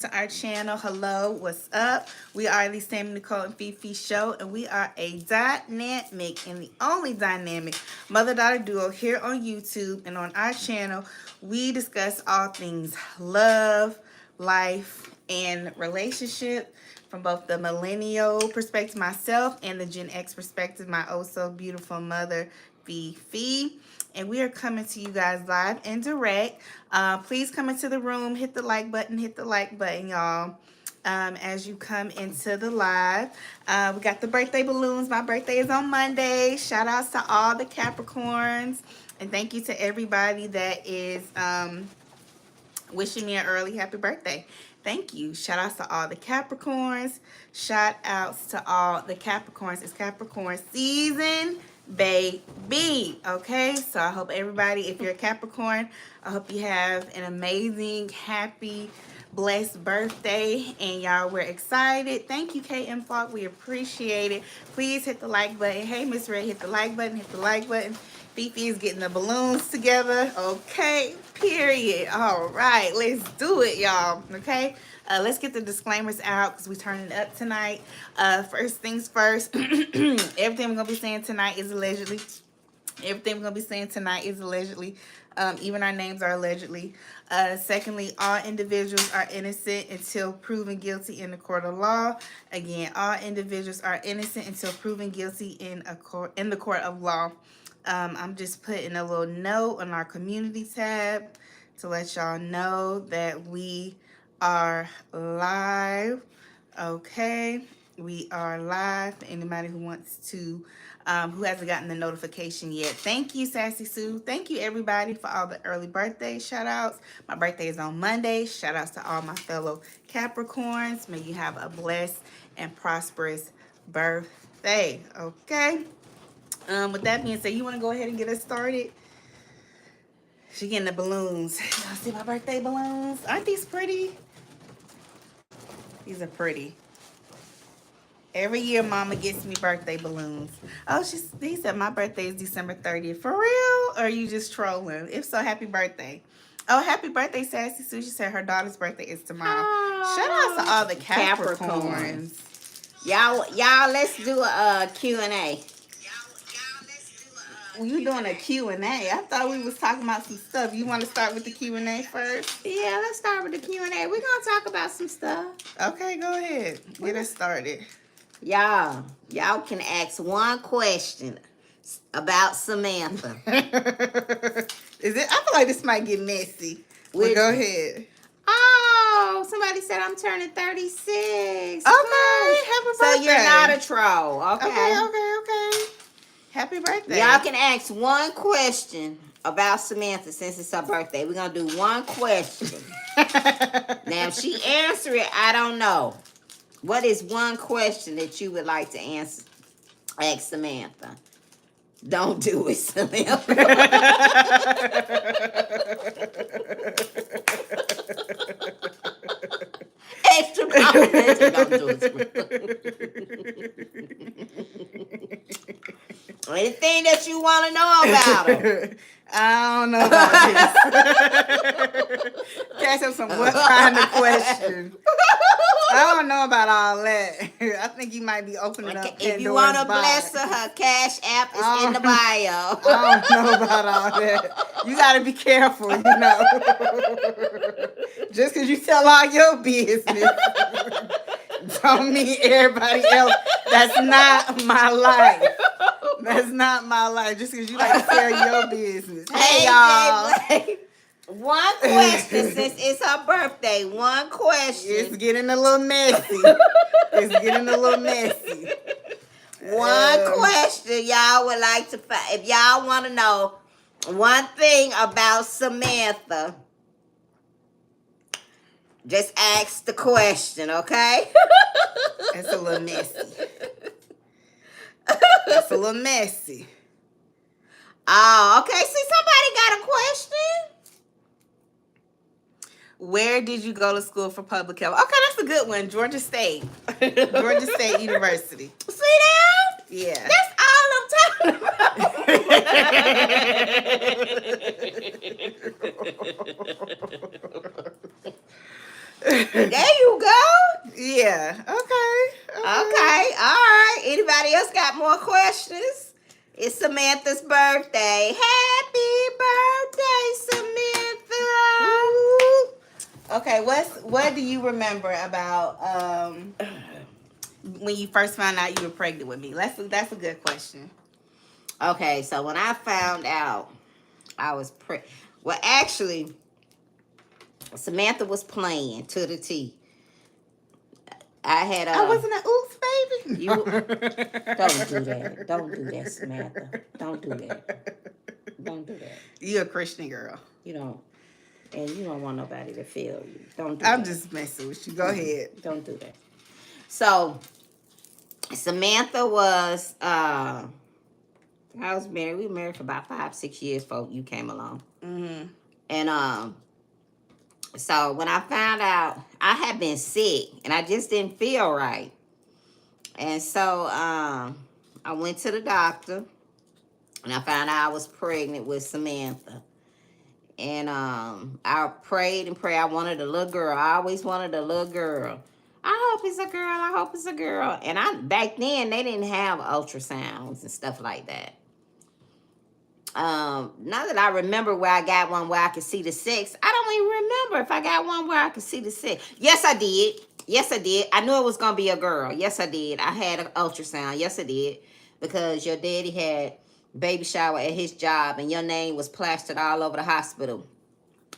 to our channel. Hello, what's up? We are the Sammy, Nicole, and Fifi show, and we are a dynamic and the only dynamic mother-daughter duo here on YouTube. And on our channel, we discuss all things love, life, and relationship from both the millennial perspective, myself, and the Gen X perspective, my oh so beautiful mother, Fifi. And we are coming to you guys live and direct. Please come into the room, hit the like button, y'all. As you come into the live, we got the birthday balloons. My birthday is on Monday. Shout outs to all the Capricorns, and thank you to everybody that is wishing me an early happy birthday. Thank you. Shout outs to all the Capricorns. Shout outs to all the Capricorns. It's Capricorn season, baby. Okay, so I hope everybody, if you're a Capricorn, I hope you have an amazing, happy, blessed birthday. And y'all, we're excited. Thank you, KM Falk. We appreciate it. Please hit the like button. Hey, Miss Red, hit the like button. Hit the like button. Fifi is getting the balloons together. Okay, period. All right, let's do it, y'all. Okay, let's get the disclaimers out because we're turning up tonight. First things first, everything we're going to be saying tonight is allegedly. Everything we're going to be saying tonight is allegedly. Even our names are allegedly. Secondly, all individuals are innocent until proven guilty in the court of law. Again, all individuals are innocent until proven guilty in the court of law. I'm just putting a little note on our community tab to let y'all know that we are live. Okay, we are live for anybody who wants to, who hasn't gotten the notification yet. Thank you, Sassy Sue. Thank you, everybody, for all the early birthday shout outs. My birthday is on Monday. Shout outs to all my fellow Capricorns. May you have a blessed and prosperous birthday. Okay. With that being said, you want to go ahead and get us started? She getting the balloons. Y'all see my birthday balloons? Aren't these pretty? These are pretty. Every year, Mama gets me birthday balloons. Oh, he said my birthday is December 30th. For real? Or are you just trolling? If so, happy birthday. Oh, happy birthday, Sassy Sue. She said her daughter's birthday is tomorrow. Shout out to all the Capricorns. Y'all, let's do a Q&A. You doing a Q&A. I thought we was talking about some stuff. You want to start with the Q&A first? Yeah, let's start with the Q&A. We're going to talk about some stuff. Okay, go ahead. Get us started. Y'all can ask one question about Samantha. Is it? I feel like this might get messy. Well, go ahead. Oh, somebody said I'm turning 36. Okay, happy birthday. So you're not a troll. Okay. Happy birthday. Y'all can ask one question about Samantha since it's her birthday. We're going to do one question. Now, if she answer it, I don't know. What is one question that you would like to ask Samantha? Don't do it, Samantha. Extra complimentary. Don't do it. Anything that you want to know about her? I don't know about this. Catch up some what kind of question? I don't know about all that. I think you might be opening up Pandora's If you want to box. bless her, Cash App is in the bio. I don't know about all that. You got to be careful, you know. Just because you tell all your business don't mean everybody else. That's not my life. That's not my life. Just because you like to tell your business. Hey, y'all. One question since it's her birthday. One question. It's getting a little messy. One question y'all would like to find. If y'all want to know one thing about Samantha, just ask the question, okay? That's a little messy. Oh, okay. See, somebody got a question? Where did you go to school for public health? Okay, that's a good one. Georgia State. Georgia State University. See that? Yeah. That's all I'm talking about. There you go. Yeah. Okay. Okay, all right. Anybody else got more questions? It's Samantha's birthday. Happy birthday, Samantha. Okay. What do you remember about when you first found out you were pregnant with me? That's a good question. Okay, so when I found out I was well, actually, Samantha was playing to the T. I had I wasn't an oops baby. You don't do that. Don't do that, Samantha. Don't do that. Don't do that. You a Christian girl. You don't, and you don't want nobody to feel you. Don't do I'm that. just messing with you. Go ahead. Don't do that. So Samantha was I was married. We were married for about 5-6 years before you came along. Mm-hmm. And so when I found out I had been sick and I just didn't feel right. And so I went to the doctor and I found out I was pregnant with Samantha. And I prayed and prayed. I wanted a little girl. I always wanted a little girl. I hope it's a girl. I hope it's a girl. And back then they didn't have ultrasounds and stuff like that. Now that I remember where I got one where I could see the sex, I don't even remember if I got one where I could see the sex. Yes, I did. Yes, I did. I knew it was going to be a girl. Yes, I did. I had an ultrasound. Yes, I did. Because your daddy had baby shower at his job and your name was plastered all over the hospital.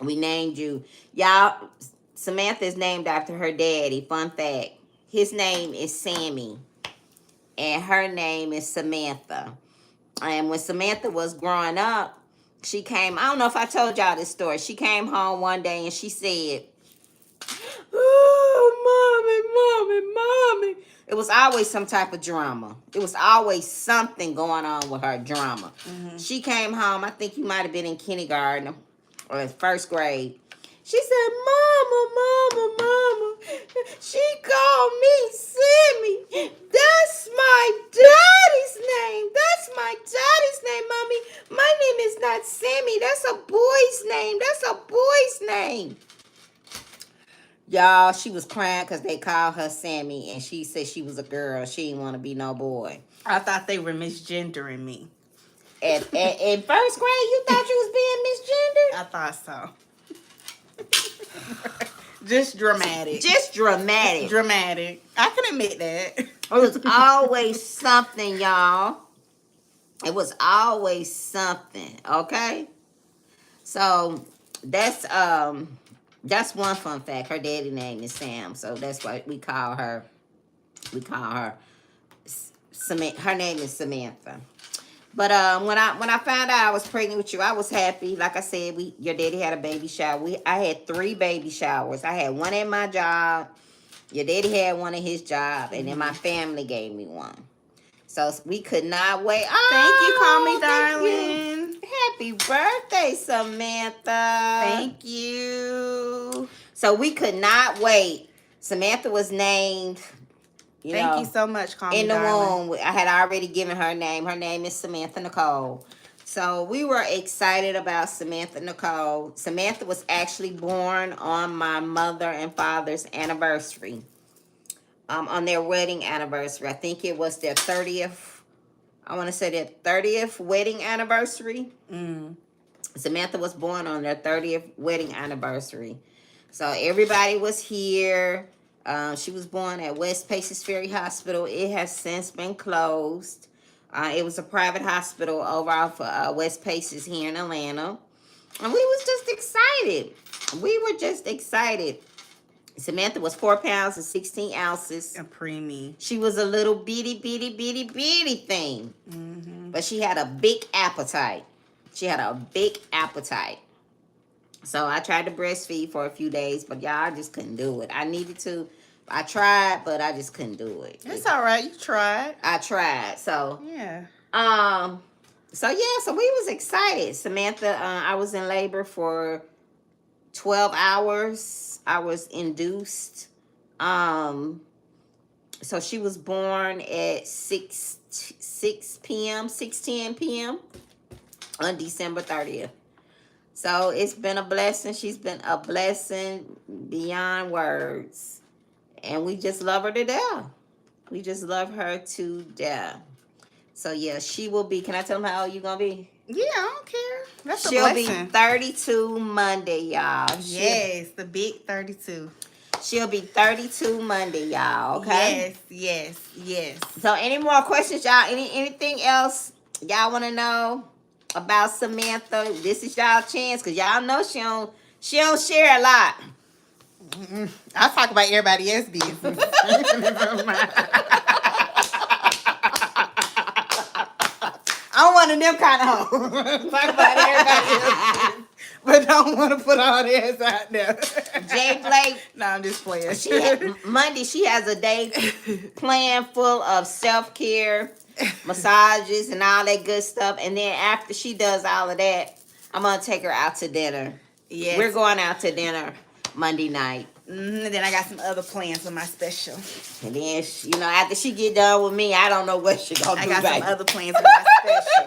We named you. Y'all, Samantha is named after her daddy. Fun fact. His name is Sammy. And her name is Samantha. And when Samantha was growing up, she came, I don't know if I told y'all this story. She came home one day and she said, oh, mommy. It was always some type of drama. It was always something going on with her drama. Mm-hmm. She came home, I think you might have been in kindergarten or first grade. She said, Mama, she called me Sammy. That's my daddy's name. That's my daddy's name, Mommy. My name is not Sammy. That's a boy's name. That's a boy's name. Y'all, she was crying because they called her Sammy, and she said she was a girl. She didn't want to be no boy. I thought they were misgendering me. In first grade, you thought you was being misgendered? I thought so. Just dramatic. Dramatic. I can admit that. It was always something, y'all. It was always something, okay? So that's one fun fact. Her daddy name is Sam, so that's why we call her Samantha. Her name is Samantha. But when I found out I was pregnant with you, I was happy. Like I said, your daddy had a baby shower. I had 3 baby showers. I had one at my job. Your daddy had one at his job, and then my family gave me one. So we could not wait. Oh, thank you, call me darling. Happy birthday, Samantha. Thank you. So we could not wait. Samantha was named. Thank you so much, call me in the darling. womb. I had already given her name. Her name is Samantha Nicole. So we were excited about Samantha Nicole. Samantha was actually born on my mother and father's anniversary. On their wedding anniversary. I think it was their 30th. I want to say their 30th wedding anniversary. Samantha was born on their 30th wedding anniversary. So everybody was here. She was born at West Paces Ferry Hospital. It has since been closed. It was a private hospital over off West Paces here in Atlanta. And we was just excited. We were just excited. Samantha was 4 pounds and 16 ounces. A preemie. She was a little bitty thing. Mm-hmm. But she had a big appetite. So I tried to breastfeed for a few days, but y'all, I just couldn't do it. I needed to. I tried, but I just couldn't do it. It's all right. You tried. I tried. So yeah. So we was excited. Samantha, I was in labor for 12 hours. I was induced. So she was born at 6:10 p.m. on December 30th. So it's been a blessing. She's been a blessing beyond words. And we just love her to death. We just love her to death. So yeah, she will be. Can I tell them how old you gonna be? Yeah, I don't care. That's She'll a be blessing. 32 Monday, y'all. Yes, the big 32. She'll be 32 Monday, y'all. Okay. Yes. So any more questions, y'all? Anything else y'all want to know about Samantha? This is y'all chance, cause y'all know she don't share a lot. I'll talk about everybody else's business. I'm one of them kind of hoes. Talk about everybody else's, but don't want to put all theirs out there. Jay Blake. No, I'm just playing. Monday, she has a day planned full of self-care, massages, and all that good stuff. And then after she does all of that, I'm going to take her out to dinner. Yes. We're going out to dinner Monday night. And then I got some other plans for my special. And then, after she get done with me, I don't know what she going to do. I got some other plans for my special.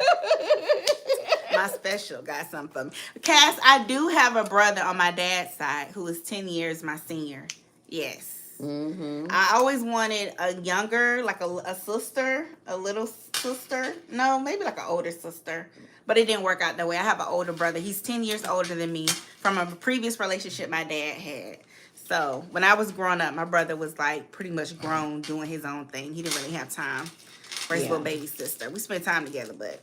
My special got something for me. Cass, I do have a brother on my dad's side who is 10 years my senior. Yes. Mm-hmm. I always wanted a younger, like a sister, a little sister. No, maybe like an older sister. But it didn't work out that way. I have an older brother. He's 10 years older than me from a previous relationship my dad had. So when I was growing up, my brother was like pretty much grown doing his own thing. He didn't really have time for his little baby sister. We spent time together, but...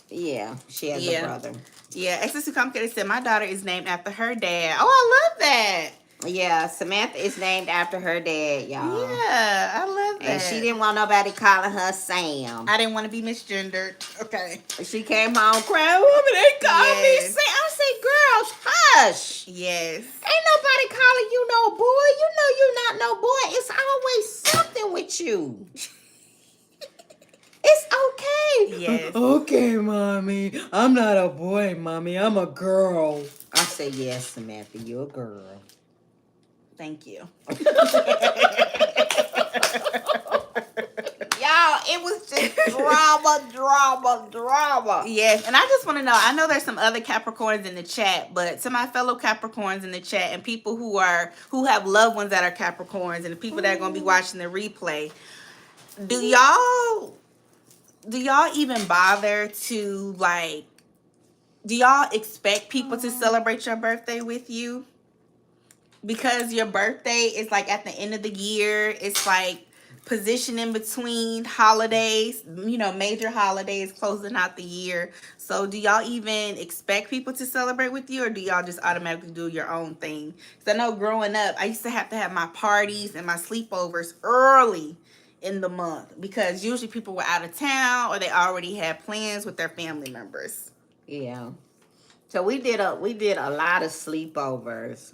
Yeah, she has a brother. Yeah, Excess Too Complicated said, my daughter is named after her dad. Oh, I love that. Yeah, Samantha is named after her dad, y'all. Yeah, I love that. And she didn't want nobody calling her Sam. I didn't want to be misgendered. Okay. She came home crying, woman, they called me Sam. I said, girl, hush. Yes. Ain't nobody calling you no boy. You know you're not no boy. It's always something with you. It's okay. Yes. Okay, mommy. I'm not a boy, mommy. I'm a girl. I say, yes, Samantha, you're a girl. Thank you. Y'all, it was just drama. Yes, and I just want to know, I know there's some other Capricorns in the chat, but to my fellow Capricorns in the chat and people who have loved ones that are Capricorns and the people that are going to be watching the replay, do y'all even bother to, like, do y'all expect people to celebrate your birthday with you? Because your birthday is like at the end of the year. It's like positioned in between holidays, major holidays closing out the year. So do y'all even expect people to celebrate with you, or do y'all just automatically do your own thing? Because I know growing up, I used to have my parties and my sleepovers early in the month because usually people were out of town or they already had plans with their family members. Yeah. So we did a lot of sleepovers.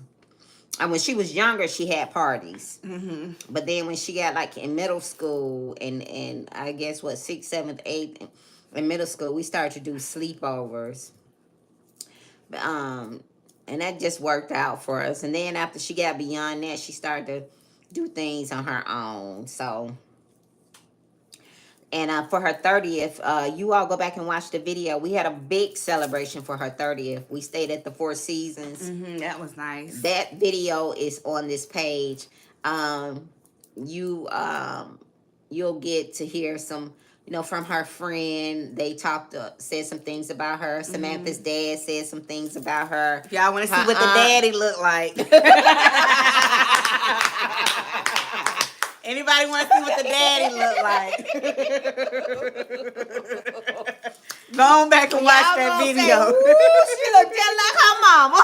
And when she was younger, she had parties. Mm-hmm. But then when she got like in middle school and I guess 6th, 7th, 8th in middle school, we started to do sleepovers. And that just worked out for us. And then after she got beyond that, she started to do things on her own. So, and for her 30th, you all go back and watch the video. We had a big celebration for her 30th. We stayed at the Four Seasons. Mm-hmm, that was nice. That video is on this page. You'll get to hear some, from her friend. They said some things about her. Samantha's dad said some things about her. Y'all want to see what the daddy look like? Anybody want to see what the daddy look like? Go on back and watch that video. She looked just like her mama.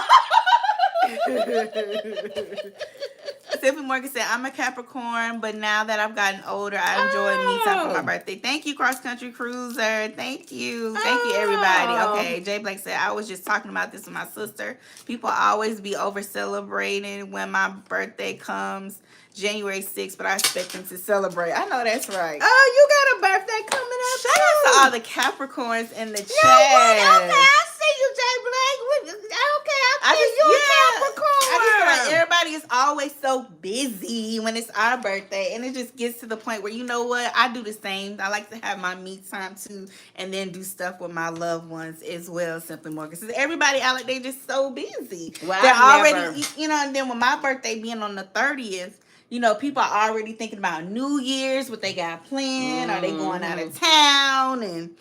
Tiffany Morgan said, I'm a Capricorn, but now that I've gotten older, I enjoy me time for my birthday. Thank you, Cross Country Cruiser. Thank you. Thank you, everybody. Okay, Jay Blake said, I was just talking about this with my sister. People always be over celebrating when my birthday comes. January 6th, but I expect them to celebrate. I know that's right. Oh, you got a birthday coming up. Shout out to all the Capricorns in the chat. Okay, I see you, Jay Blake. Okay, I see you a Capricorn. I just like everybody is always so busy when it's our birthday, and it just gets to the point where, you know what, I do the same. I like to have my me time too, and then do stuff with my loved ones as well. Simply more because everybody out like they just so busy. Well, They're I've already, you know. And then with my birthday being on the 30th. You know, people are already thinking about New Year's, what they got planned. Are they going out of town? And,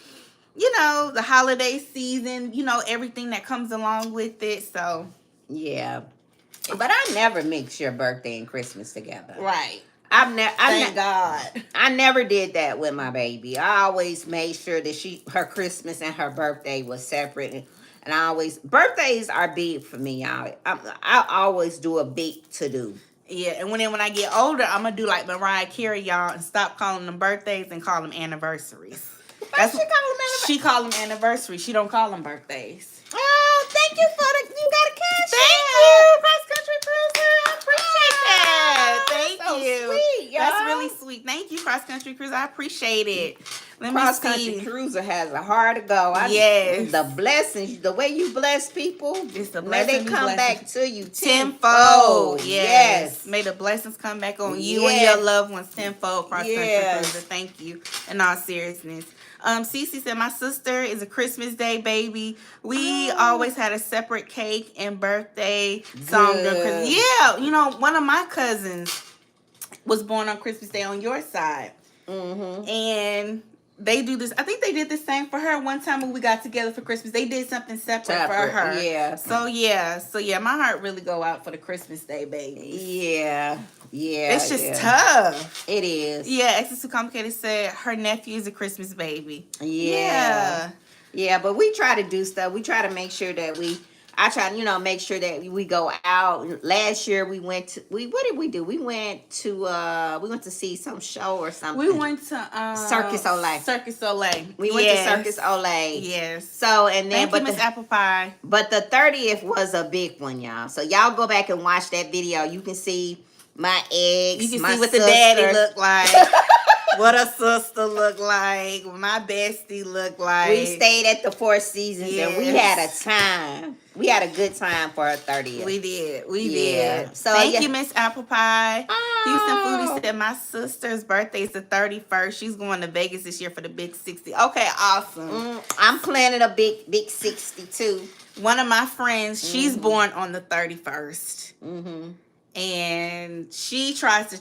you know, the holiday season, you know, everything that comes along with it. So, Yeah. But I never mix your birthday and Christmas together. right. Thank God. I never did that with my baby. I always made sure that her Christmas and her birthday was separate. And I always, birthdays are big for me, y'all. I always do a big to-do. Yeah, and when I get older, I'm going to do like Mariah Carey, y'all, and stop calling them birthdays and call them anniversaries. That's what she call them anniversaries. She call them anniversaries. She don't call them birthdays. Oh, thank you you got a cash. Thank you, Cross Country Cruiser. I appreciate that. Thank so you. Sweet, y'all. That's really sweet. Thank you, Cross Country Cruiser. I appreciate it. Let Cross me Country see. Cruiser has a hard to go. Yes. The blessings, the way you bless people, It's the may they blessing, come back to you tenfold. tenfold. Yes. May the blessings come back on you and your loved ones tenfold, Cross Country Cruiser. Thank you. In all seriousness. Cece said, my sister is a Christmas Day baby. We always had a separate cake and birthday song during Christmas. Yeah, you know, one of my cousins was born on Christmas Day on your side. Mm-hmm. And they do this. I think they did the same for her one time when we got together for Christmas. They did something separate for her. Yeah. So yeah, my heart really go out for the Christmas Day babies. Yeah. Yeah. It's just tough. It is. Yeah, X is Too Complicated said her nephew is a Christmas baby. Yeah. Yeah, but we try to do stuff. We try to make sure that I try to, make sure that we go out. Last year we went to what did we do? We went to see some show or something. We went to Circus Olay. Circus Olay. We went to Circus Olay. Yes. So and then Thank you, Miss Apple Pie. But the 30th was a big one, y'all. So y'all go back and watch that video. You can see my eggs. You can my see what sister. the daddy looked like. What a sister looked like. What my bestie looked like. We stayed at the Four Seasons and we had a time. We had a good time for our 30th. We did. So Thank you, Miss Apple Pie. Oh. Houston Foodie said my sister's birthday is the 31st. She's going to Vegas this year for the Big 60. Okay, awesome. I'm planning a big 62. One of my friends, she's born on the 31st. Mm-hmm. And she tries to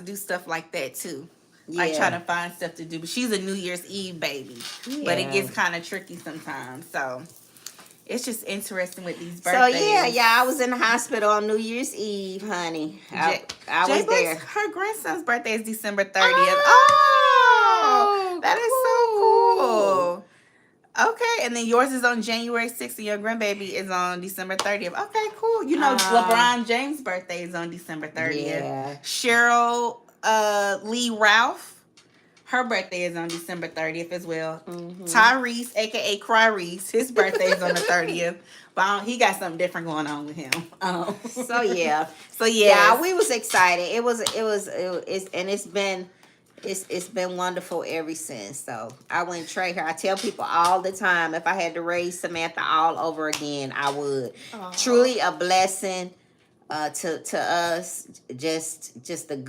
do stuff like that too. Like trying to find stuff to do. But she's a New Year's Eve baby. Yeah. But it gets kind of tricky sometimes. So it's just interesting with these birthdays. So I was in the hospital on New Year's Eve, honey. I was there. Her grandson's birthday is December 30th. Oh, that is so cool. Okay, and then yours is on January 6th, and your grandbaby is on December 30th. Okay, cool. You know, LeBron James' birthday is on December 30th. Yeah. Cheryl Lee Ralph, her birthday is on December 30th as well. Mm-hmm. Tyrese, a.k.a. Cryreese, his birthday is on the 30th. But he got something different going on with him. So, yeah. Yeah, we was excited. It's been wonderful ever since. So I wouldn't trade her. I tell people all the time, if I had to raise Samantha all over again, I would. Aww. Truly a blessing to us. Just a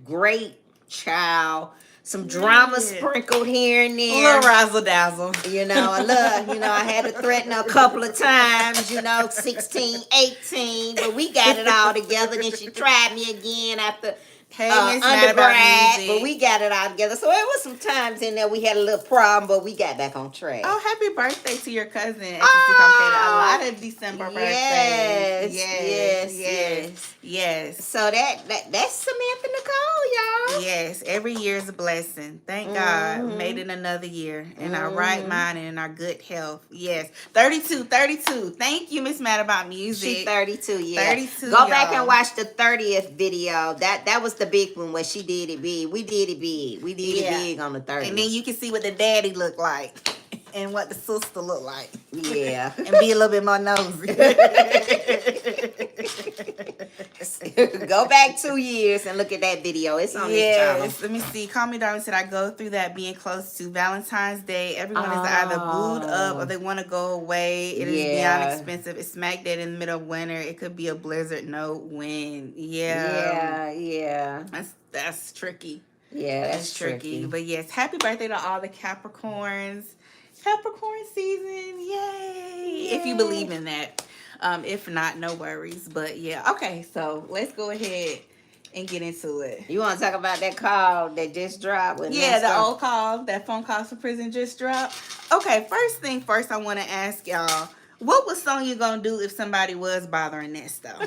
great child. Some drama sprinkled here and there. A little razzle dazzle. I had to threaten her a couple of times, 16, 18, but we got it all together. Then she tried me again after undergrad, but we got it all together. So it was some times in there we had a little problem, but we got back on track. Oh, happy birthday to your cousin. A lot of December birthdays. Yes. So that's Samantha Nicole, y'all. Yes, every year is a blessing. Thank God. Made it another year in our right mind and in our good health. Yes. 32. Thank you, Miss Mad About Music. She's 32, yeah. 32, Go back and watch the 30th video. That was the big one where she did it big. We did it big. We did it big on the 30th. And then you can see what the daddy looked like. and what the sister look like. Yeah. And be a little bit more nosy. Go back 2 years and look at that video. It's on this channel. Yes, let me see. Call Me Darling said I go through that being close to Valentine's Day. Everyone is either booed up or they want to go away. It is beyond expensive. It's smack dead in the middle of winter. It could be a blizzard, no wind. Yeah. That's tricky. Yeah, that's tricky. But yes, happy birthday to all the Capricorns. Capricorn season, yay! If you believe in that. If not, no worries. But yeah, okay. So let's go ahead and get into it. You want to talk about that call that just dropped? With Yeah, Nesto? the old call, that phone calls for prison just dropped. Okay, first thing first, I want to ask y'all, what was Sonia gonna do if somebody was bothering Nesto?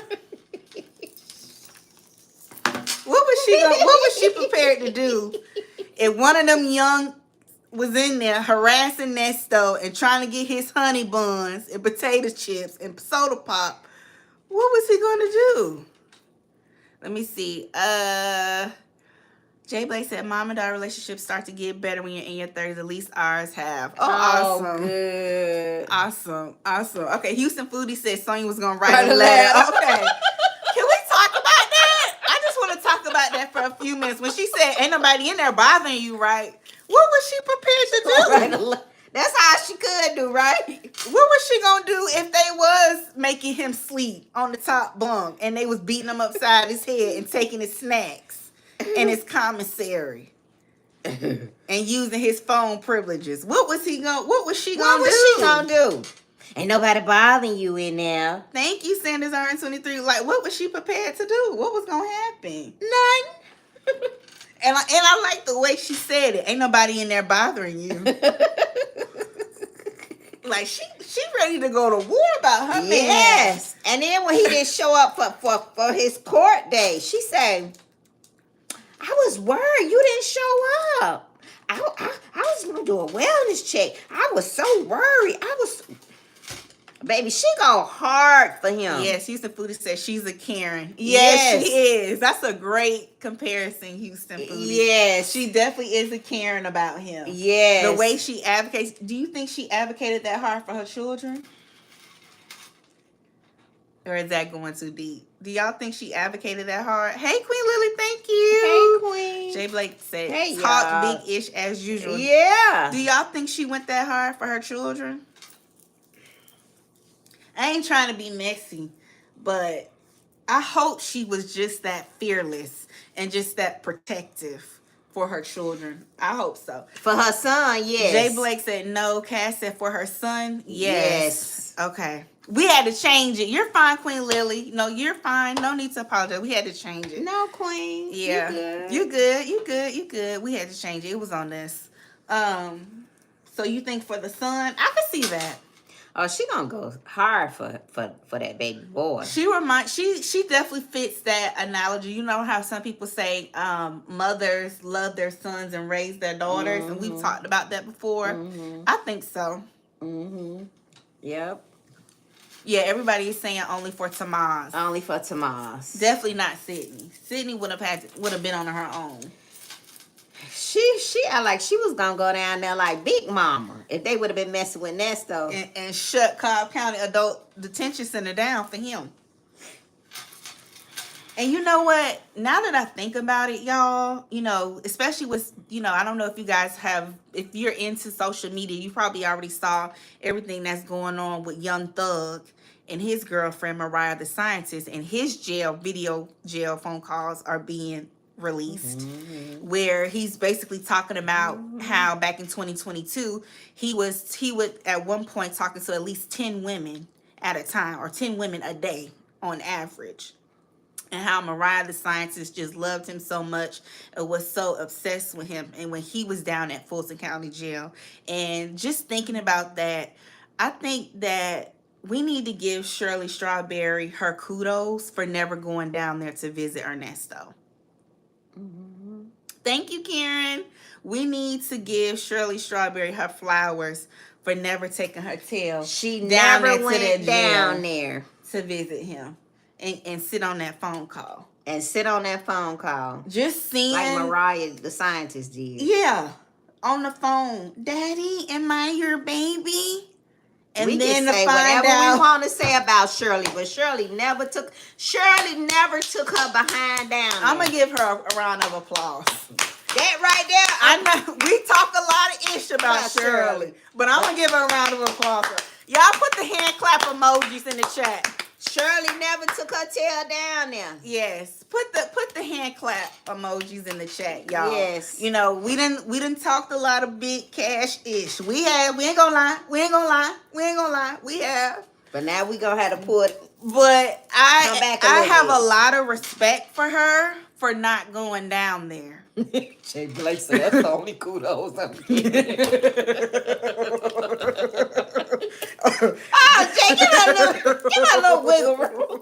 What was she prepared to do if one of them young was in there harassing Nesto and trying to get his honey buns and potato chips and soda pop? What was he gonna do? Let me see. Jay Blake said, Mom and daughter relationships start to get better when you're in your 30s. At least ours have. Oh, awesome. Good. Awesome. Okay, Houston Foodie said Sonya was going to write a letter. Okay. Can we talk about that? I just want to talk about that for a few minutes. When she said, ain't nobody in there bothering you, right? What was she prepared to do? That's all she could do, right? What was she going to do if they was making him sleep on the top bunk and they was beating him upside his head and taking his snacks and his commissary and using his phone privileges? What was she going to do? Ain't nobody bothering you in there. Thank you, Sanders RN23. Like, what was she prepared to do? What was going to happen? Nothing. And I like the way she said it. Ain't nobody in there bothering you. Like, she ready to go to war about her man. Yes. And then when he didn't show up for his court day, she said, I was worried you didn't show up. I was going to do a wellness check. I was so worried. Baby, she go hard for him. Yes, Houston Foodie said she's a Karen. Yes, she is. That's a great comparison, Houston Foodie. Yes. She definitely is a Karen about him. Yes. The way she advocates. Do you think she advocated that hard for her children? Or is that going too deep? Do y'all think she advocated that hard? Hey, Queen Lily, thank you. Hey, Queen. Jay Blake said, hey, talk y'all. big-ish as usual. Yeah. Do y'all think she went that hard for her children? I ain't trying to be messy, but I hope she was just that fearless and just that protective for her children. I hope so. For her son, yes. Jay Blake said no. Cass said for her son, yes. Okay. We had to change it. You're fine, Queen Lily. No, you're fine. No need to apologize. We had to change it. No, Queen. Yeah. You good. We had to change it. It was on this. So you think for the son? I can see that. Oh, she gonna go hard for that baby boy. She definitely fits that analogy. You know how some people say mothers love their sons and raise their daughters, and we've talked about that before. I think so. Yep. Yeah, everybody is saying only for Tamaz. Only for Tamaz. Definitely not Sydney. Sydney would have been on her own. She act like she was gonna go down there like Big Mama if they would have been messing with Nesto and shut Cobb County Adult Detention Center down for him. And you know what? Now that I think about it, y'all, especially with, I don't know if you guys if you're into social media, you probably already saw everything that's going on with Young Thug and his girlfriend, Mariah the Scientist, and his video jail phone calls are being released, where he's basically talking about how back in 2022, he would at one point talking to at least 10 women at a time, or 10 women a day on average. And how Mariah the Scientist just loved him so much and was so obsessed with him. And when he was down at Fulton County Jail. And just thinking about that, I think that we need to give Shirley Strawberry her kudos for never going down there to visit Ernesto. Thank you, Karen. We need to give Shirley Strawberry her flowers for never taking her tail. She never went down there to visit him. And sit on that phone call. Just seeing. Like Mariah the Scientist did. Yeah. on the phone, Daddy, am I your baby? And we then can to say find whatever out, we want to say about Shirley, but Shirley never took her behind down. I'm gonna give her a round of applause. That right there, I know we talk a lot of ish about Shirley, but I'm gonna give her a round of applause. Y'all put the hand clap emojis in the chat. Shirley never took her tail down there. Yes, put the hand clap emojis in the chat, y'all. Yes. You know, we didn't talked a lot of big cash ish. We ain't gonna lie. We have. But now we gonna have to put. But Come back a I little have bit. a lot of respect for her for not going down there. Jay Blake said that's the only kudos I'm getting. Oh, Jay, give her a little wiggle room.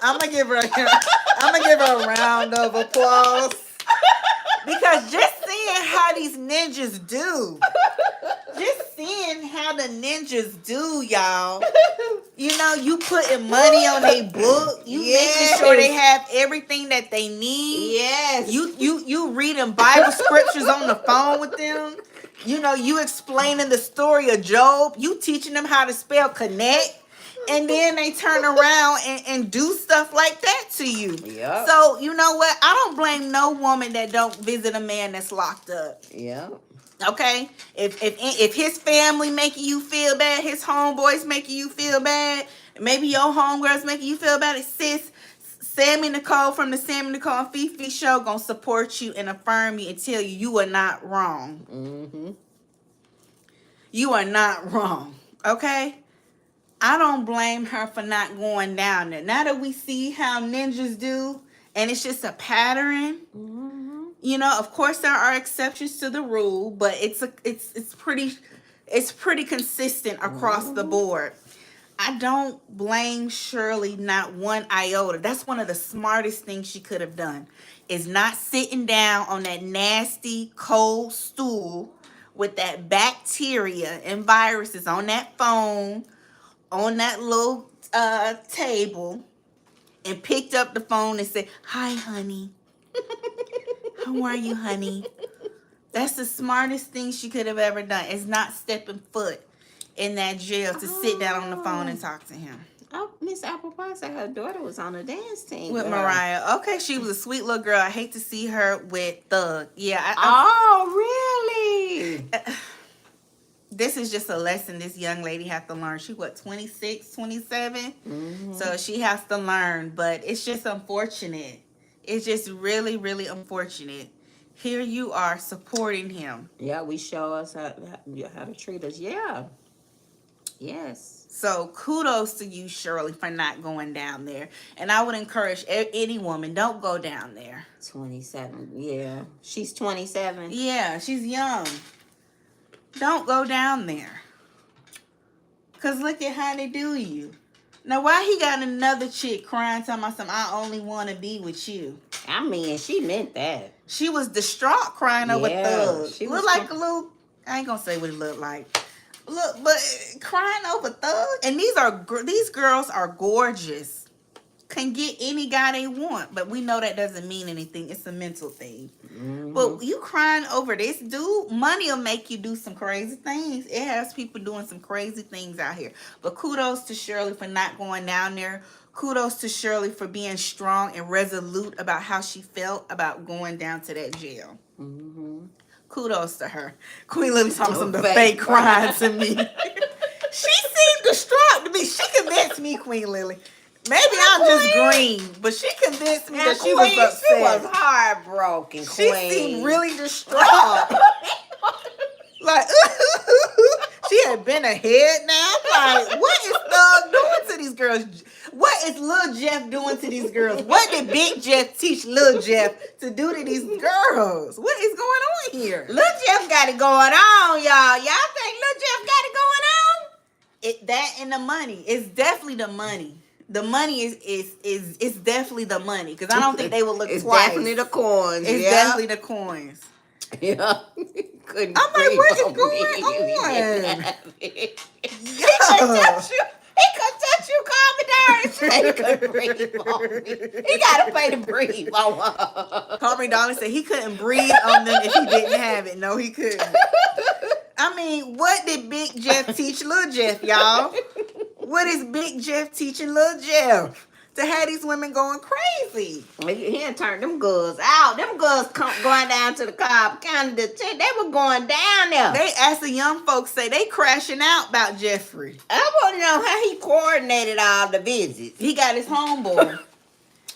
I'm gonna give her a round of applause because just seeing how these ninjas do, y'all. You know, you putting money on their book. You making sure they have everything that they need. Yes. You reading Bible scriptures on the phone with them. You know, you explaining the story of Job. You teaching them how to spell connect. And then they turn around and do stuff like that to you. Yep. So, you know what? I don't blame no woman that don't visit a man that's locked up. Yeah. Okay? If his family making you feel bad, his homeboys making you feel bad, maybe your homegirls making you feel bad, sis, Sammy Nicole from the Sammy Nicole and Fifi show gonna support you and affirm you and tell you you are not wrong. Mm-hmm. You are not wrong. Okay? I don't blame her for not going down there. Now that we see how ninjas do, and it's just a pattern, you know, of course there are exceptions to the rule, but it's pretty consistent across the board. I don't blame Shirley not one iota. That's one of the smartest things she could have done, is not sitting down on that nasty cold stool with that bacteria and viruses on that phone, on that little table, and picked up the phone and said, "Hi, honey. How are you, honey?" That's the smartest thing she could have ever done, is not stepping foot in that jail to sit down on the phone and talk to him. Oh, Miss Apple Pie said her daughter was on the dance team With girl. Mariah. Okay, she was a sweet little girl. I hate to see her with Thug. Yeah. Oh, really? This is just a lesson this young lady has to learn. She, 26, 27? Mm-hmm. So she has to learn. But it's just unfortunate. It's just really, really unfortunate. Here you are supporting him. Yeah, we show us how to treat us. Yeah. Yes. So kudos to you, Shirley, for not going down there. And I would encourage any woman, don't go down there. 27. Yeah. She's 27. Yeah, she's young. Don't go down there. Because look at how they do you. Now, why he got another chick crying, talking about I only want to be with you? I mean, she meant that. She was distraught crying over Thug. She Looked like a little, I ain't going to say what it looked like. Look, but crying over Thug. And these girls are gorgeous. Can get any guy they want. But we know that doesn't mean anything. It's a mental thing. Mm-hmm. But you crying over this dude, money will make you do some crazy things. It has people doing some crazy things out here. But kudos to Shirley for not going down there. Kudos to Shirley for being strong and resolute about how she felt about going down to that jail. Mm-hmm. Kudos to her. Queen Lily's talking some fake crying to me. She seemed distraught to me. She convinced me, Queen Lily. Maybe I'm just green, but she convinced me that she was upset. She was heartbroken, She Queen. seemed really distraught. Like, she had been ahead now. Like, what is Thug doing to these girls? What is Lil Jeff doing to these girls? What did Big Jeff teach Lil Jeff to do to these girls? What is going on here? Lil Jeff got it going on, y'all. Y'all think Lil Jeff got it going on? That and the money. It's definitely the money. The money is definitely the money, because I don't think they would look It's twice. definitely the coins. It's definitely the coins. Yeah. Couldn't I'm like, breathe what is on going me. on? He could touch you. He could touch you. Calm me He couldn't breathe on me. He got to pay to breathe on her. Homie Darling said he couldn't breathe on them if he didn't have it. No, he couldn't. I mean, what did Big Jeff teach Lil Jeff, y'all? What is Big Jeff teaching Lil Jeff? To have these women going crazy. He done turned them girls out. Them girls going down to the Cobb County detention. They were going down there. They, as the young folks say, they crashing out about Jeffrey. I want to know how he coordinated all the visits. He got his homeboy.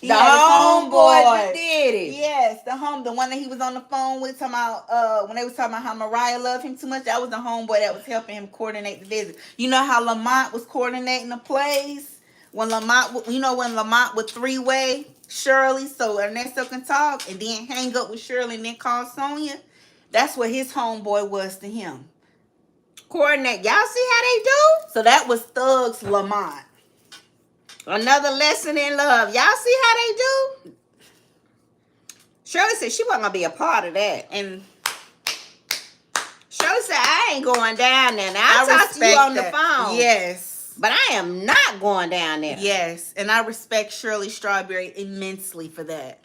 The homeboy that did it. Yes, the one that he was on the phone with talking about when they was talking about how Mariah loved him too much. That was the homeboy that was helping him coordinate the visit. You know how Lamont was coordinating the plays? When Lamont would three-way Shirley so Nesto can talk and then hang up with Shirley and then call Sonia. That's what his homeboy was to him. Coordinate. Y'all see how they do? So that was Thug's Lamont. Another lesson in love. Y'all see how they do? Shirley said she wasn't going to be a part of that. And Shirley said, I ain't going down there. Now, I talked to you on the phone. Yes. But I am not going down there. Yes. And I respect Shirley Strawberry immensely for that.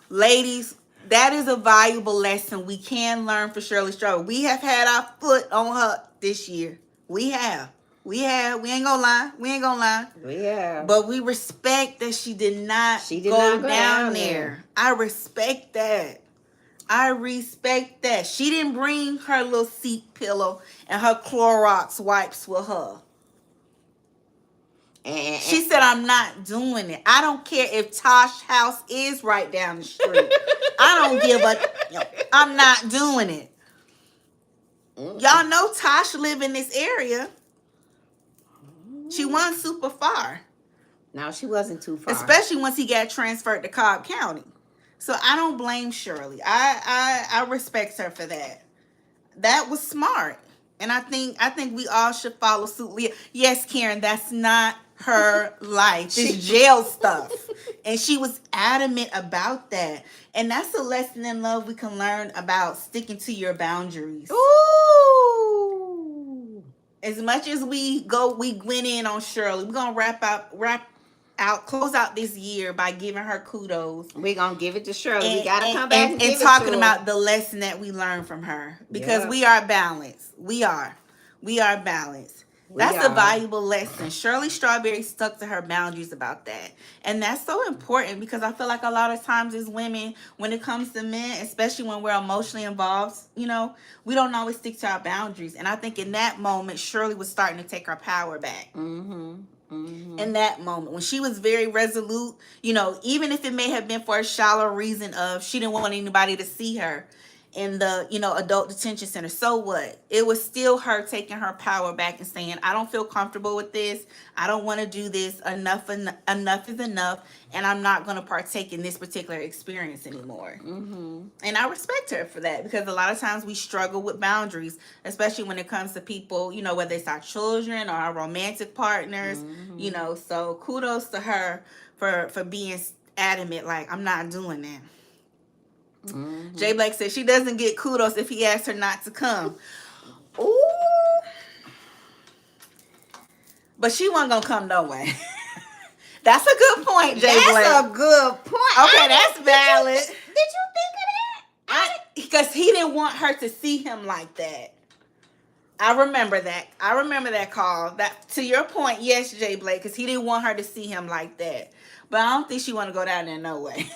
Ladies, that is a valuable lesson we can learn for Shirley Strawberry. We have had our foot on her this year. We have. We ain't gonna lie. Yeah. But we respect that she did not go down there. I respect that. She didn't bring her little seat pillow and her Clorox wipes with her. And She said, I'm not doing it. I don't care if Tosh house is right down the street. I don't give a... I'm not doing it. Y'all know Tosh live in this area. She wasn't super far. No, she wasn't too far. Especially once he got transferred to Cobb County. So I don't blame Shirley. I respect her for that. That was smart. And I think we all should follow suit. Yes, Karen, that's not her life. It's jail stuff. And she was adamant about that. And that's a lesson in love we can learn about sticking to your boundaries. Ooh. As much as we went in on Shirley, we're gonna close out this year by giving her kudos. We're gonna give it to Shirley. We gotta come back and give it to talking her. about the lesson that we learned from her. Because we are balanced. We are balanced. That's a valuable lesson. Shirley Strawberry stuck to her boundaries about that. And that's so important because I feel like a lot of times as women, when it comes to men, especially when we're emotionally involved, we don't always stick to our boundaries. And I think in that moment, Shirley was starting to take her power back. In that moment, when she was very resolute, even if it may have been for a shallow reason of she didn't want anybody to see her in the, adult detention center. So what? It was still her taking her power back and saying, I don't feel comfortable with this. I don't want to do this. Enough is enough. And I'm not going to partake in this particular experience anymore. And I respect her for that because a lot of times we struggle with boundaries, especially when it comes to people, whether it's our children or our romantic partners, so kudos to her for being adamant. Like, I'm not doing that. Jay Blake said she doesn't get kudos if he asks her not to come. Ooh. But she wasn't gonna come no way. That's a good point, Jay Blake. That's a good point. Okay, that's valid. Did you think of that? Because he didn't want her to see him like that. I remember that call. That, to your point, yes, Jay Blake, because he didn't want her to see him like that. But I don't think she want to go down there no way.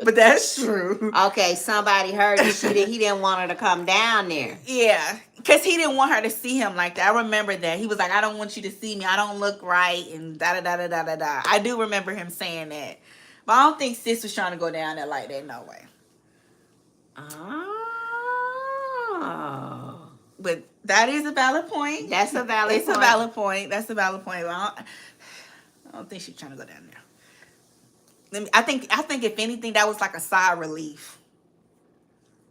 But that's true. Okay, somebody heard it. He didn't want her to come down there. Yeah, because he didn't want her to see him like that. I remember that. He was like, I don't want you to see me. I don't look right. And da-da-da-da-da-da-da. I do remember him saying that. But I don't think sis was trying to go down there like that no way. Oh. But that is a valid point. That's a valid point. It's a valid point. That's a valid point. Well, I don't think she's trying to go down there. I think if anything, that was like a sigh of relief.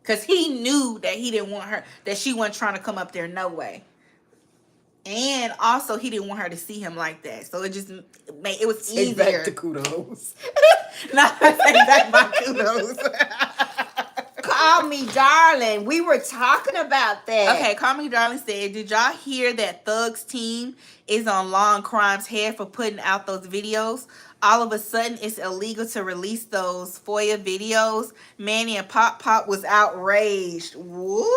Because he knew that he didn't want her, that she wasn't trying to come up there no way. And also, he didn't want her to see him like that. So it was easier. Take back to kudos. Not take back my kudos. Call Me Darling. We were talking about that. Okay, Call Me Darling said, did y'all hear that Thug's team is on Law and Crime's head for putting out those videos? All of a sudden, it's illegal to release those FOIA videos. Manny and Pop Pop was outraged. What?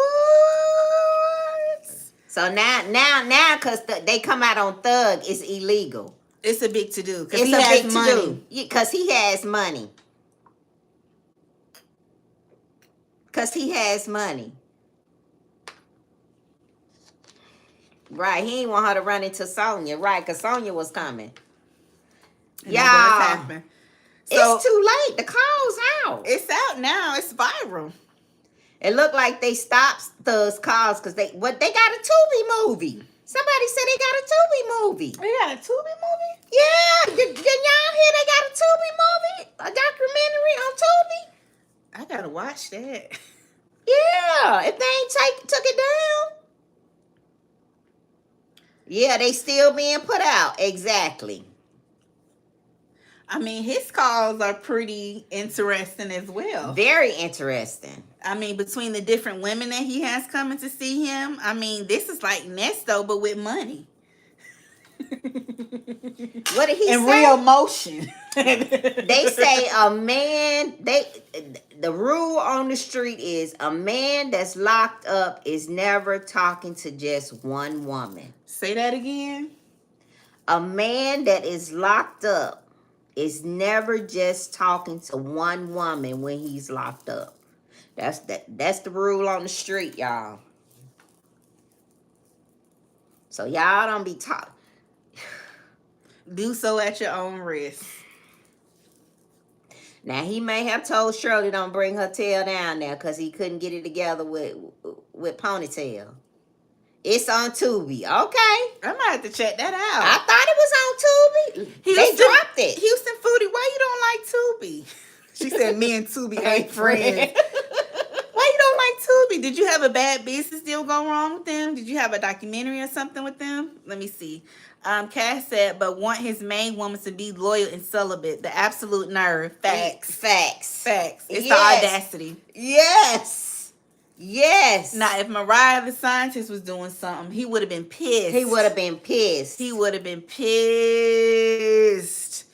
So now, because they come out on Thug, it's illegal. It's a big to-do. It's he a has big money. to-do. Because he has money. Because he has money. Right, he didn't want her to run into Sonia. Right, because Sonia was coming. And that does happen. So, it's too late. The call's out. It's out now. It's viral. It looked like they stopped Thug's calls because they got a Tubi movie. Somebody said they got a Tubi movie. They got a Tubi movie? Yeah, did y'all hear they got a Tubi movie? A documentary on Tubi? I gotta watch that. Yeah, if they ain't took it down. Yeah, they still being put out. Exactly. I mean, his calls are pretty interesting as well. Very interesting. I mean, between the different women that he has coming to see him, I mean, this is like Nesto, but with money. What did he say? In real motion. They say a man, the rule on the street is a man that's locked up is never talking to just one woman. Say that again. A man that is locked up is never just talking to one woman when he's locked up. That's the rule on the street, y'all. So y'all don't be talking. Do so at your own risk. Now he may have told Shirley don't bring her tail down there because he couldn't get it together with Ponytail. It's on Tubi. Okay. I might have to check that out. I thought it was on Tubi. They dropped it. Houston Foodie, why you don't like Tubi? She said me and Tubi ain't friends. Why you don't like Tubi? Did you have a bad business deal go wrong with them? Did you have a documentary or something with them? Let me see. Cass said, but want his main woman to be loyal and celibate. The absolute nerve. Facts. Facts. It's Yes. the audacity. Yes. Yes. Now, if Mariah the Scientist was doing something, he would have been pissed. He would have been pissed. He would have been pissed.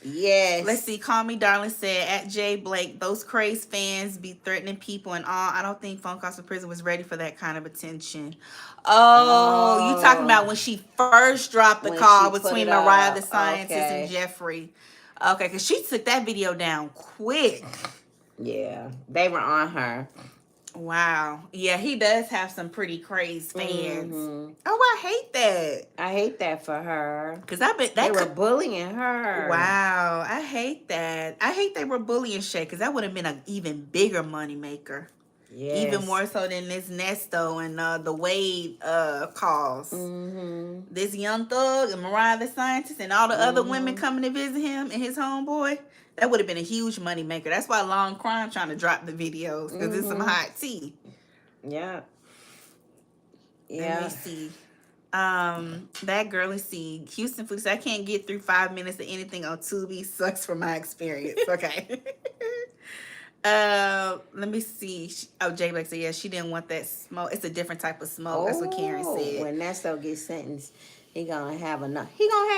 Yes. Let's see. Call Me Darling said, at Jay Blake, those crazed fans be threatening people and all. I don't think Phone Calls from Prison was ready for that kind of attention. Oh, you talking about when she first dropped the call between Mariah the Scientist and Jeffrey. Okay, because she took that video down quick. Yeah, they were on her. Wow. Yeah, he does have some pretty crazy fans. Mm-hmm. Oh, I hate that. I hate that for her. Because I bet they were bullying her. Wow. I hate that. I hate they were bullying Shay because that would have been an even bigger moneymaker. Yes. Even more so than this Nesto and the Wade calls. Mm-hmm. This Young Thug and Mariah the Scientist and all the other women coming to visit him and his homeboy. That would have been a huge money maker. That's why Long Crime trying to drop the videos because it's some hot tea. Yeah. Let me see. That girl, let's see. Houston Food said, I can't get through 5 minutes of anything on Tubi. Sucks from my experience. Okay. Let me see. Jay Black said, yeah, she didn't want that smoke. It's a different type of smoke. That's what Karen said. When Nesto gets sentenced, he gonna have another. He gonna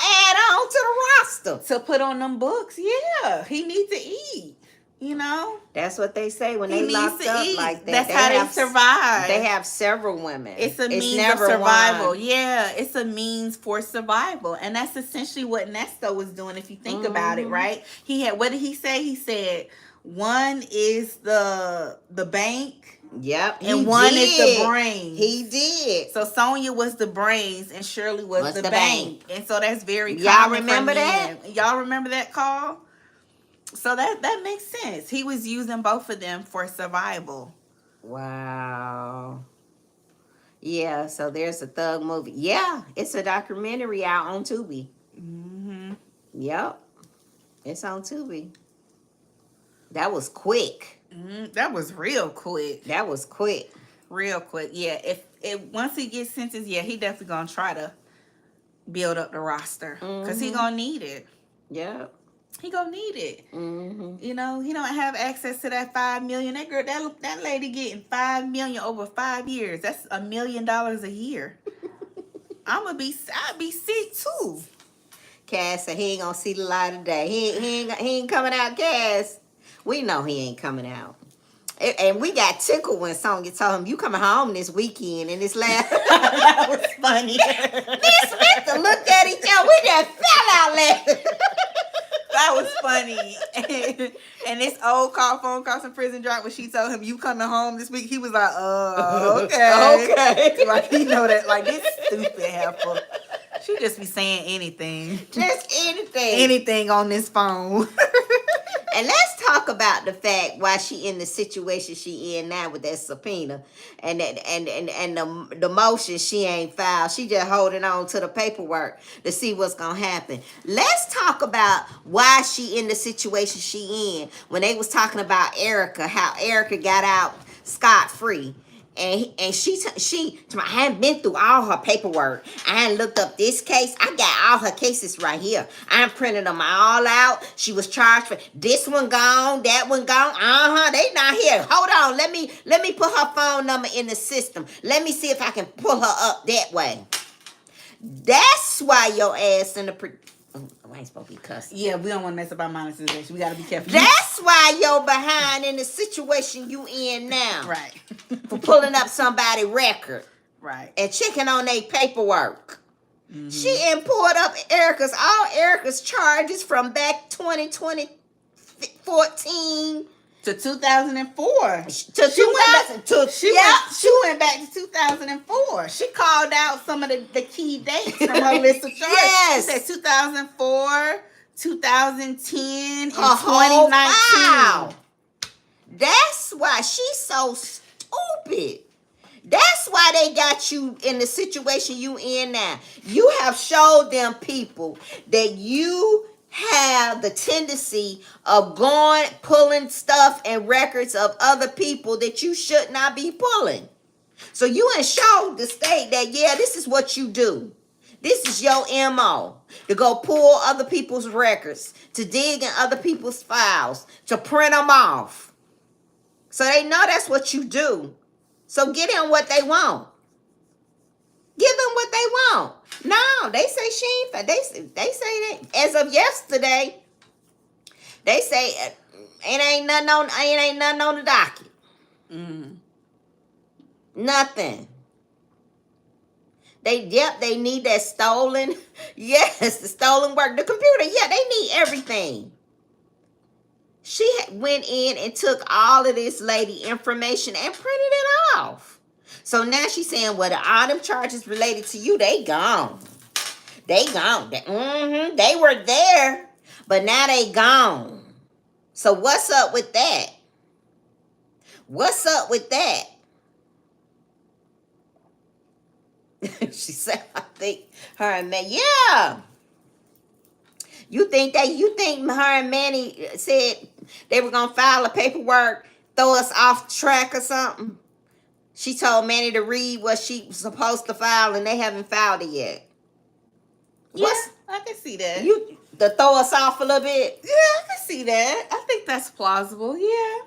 add on to the roster. To put on them books. Yeah. He needs to eat. You know? That's what they say when they locked up like that. That's how they survive. They have several women. It's a means of survival. One. Yeah. It's a means for survival. And that's essentially what Nesto was doing if you think about it, right? He had, what did he say? He said, one is the bank. Yep. And one is the brains. He did. So Sonia was the brains and Shirley was the bank. And so that's very common. Y'all remember that? Y'all remember that call? So that makes sense. He was using both of them for survival. Wow. Yeah, so there's a Thug movie. Yeah, it's a documentary out on Tubi. Mm-hmm. Yep. It's on Tubi. That was quick. That was real quick. That was quick. Real quick. Yeah. If once he gets sentenced, yeah, he definitely gonna try to build up the roster because he gonna need it. Yeah. he gonna need it. Mm-hmm. You know, he don't have access to that $5 million. That girl, that lady getting $5 million over 5 years. That's $1 million a year. I'd be sick too. Cass said he ain't gonna see the light of day. He ain't coming out, Cass. We know he ain't coming out. And we got tickled when Sonia told him, you coming home this weekend, and this last That was funny. Me and Samantha looked at each other. We just fell out laughing. That was funny. And this old phone call from Prison Drop when she told him, you coming home this week, he was like, okay. Okay. Like, he know that, like, this stupid heifer. She just be saying anything. Just anything. Anything on this phone. And let's talk about the fact why she in the situation she in now with that subpoena and the motion she ain't filed. She just holding on to the paperwork to see what's gonna happen. Let's talk about why she in the situation she in. When they was talking about Erica, how Erica got out scot-free. And she I hadn't been through all her paperwork. I hadn't looked up this case. I got all her cases right here. I printed them all out. She was charged for this one gone, that one gone. They not here. Hold on. Let me put her phone number in the system. Let me see if I can pull her up that way. That's why your ass in the I ain't supposed to be cussing. Yeah, we don't want to mess up our monetization. We got to be careful. That's why you're behind in the situation you in now. Right. For pulling up somebody's record. Right. And checking on their paperwork. Mm-hmm. She pulled up all Erica's charges from back 2014 to 2004. She went back to 2004. She called out some of the key dates from her list of charges. Yes. She said 2004, 2010, and 2019. Wow. That's why she's so stupid. That's why they got you in the situation you in now. You have showed them people that you have the tendency of pulling stuff and records of other people that you should not be pulling. So you ain't showed the state that, yeah, this is what you do. This is your MO. To go pull other people's records, to dig in other people's files, to print them off. So they know that's what you do. So get them what they want. Give them what they want. No, they say she ain't. They say that as of yesterday. They say it ain't nothing on the docket. Mm. Nothing. They need that stolen. Yes, the stolen work. The computer. Yeah, they need everything. She went in and took all of this lady information and printed it off. So now she's saying, well, all them charges related to you, they gone. They gone. They were there, but now they gone. So what's up with that? What's up with that? She said, I think her and Manny, yeah. You think her and Manny said they were going to file a paperwork, throw us off track or something? She told Manny to read what she was supposed to file, and they haven't filed it yet. Yeah, I can see that. To throw us off a little bit? Yeah, I can see that. I think that's plausible. Yeah.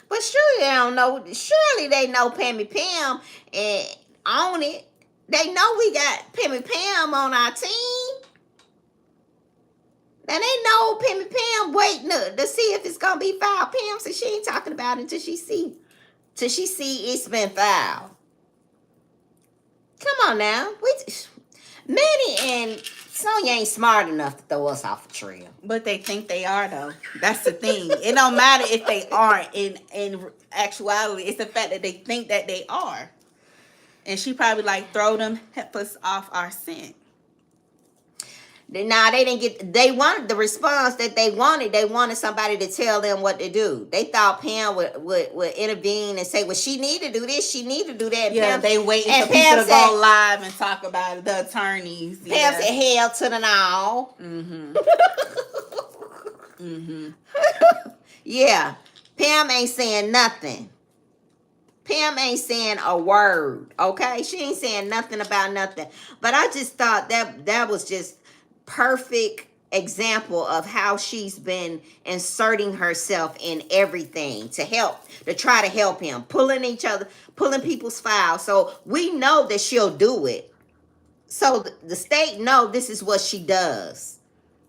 But surely they don't know. Surely they know Pammy Pam and own it. They know we got Pammy Pam on our team. And they know Pammy Pam waiting to see if it's gonna be filed. Pam said she ain't talking about it until she see it's been filed. Come on now. Manny and Sonia ain't smart enough to throw us off a trail. But they think they are, though. That's the thing. It don't matter if they aren't in actuality. It's the fact that they think that they are. And she probably throw them heifers off our scent. They didn't get. They wanted the response that they wanted. They wanted somebody to tell them what to do. They thought Pam would intervene and say, "Well, she need to do this. She need to do that." Yeah, Pam, they waiting for people to go live and talk about it. The attorneys. Pam said, "Hell to the no." Yeah, Pam ain't saying nothing. Pam ain't saying a word. Okay, she ain't saying nothing about nothing. But I just thought that was just perfect example of how she's been inserting herself in everything to try to help him, pulling people's files. So we know that she'll do it. So the state know this is what she does.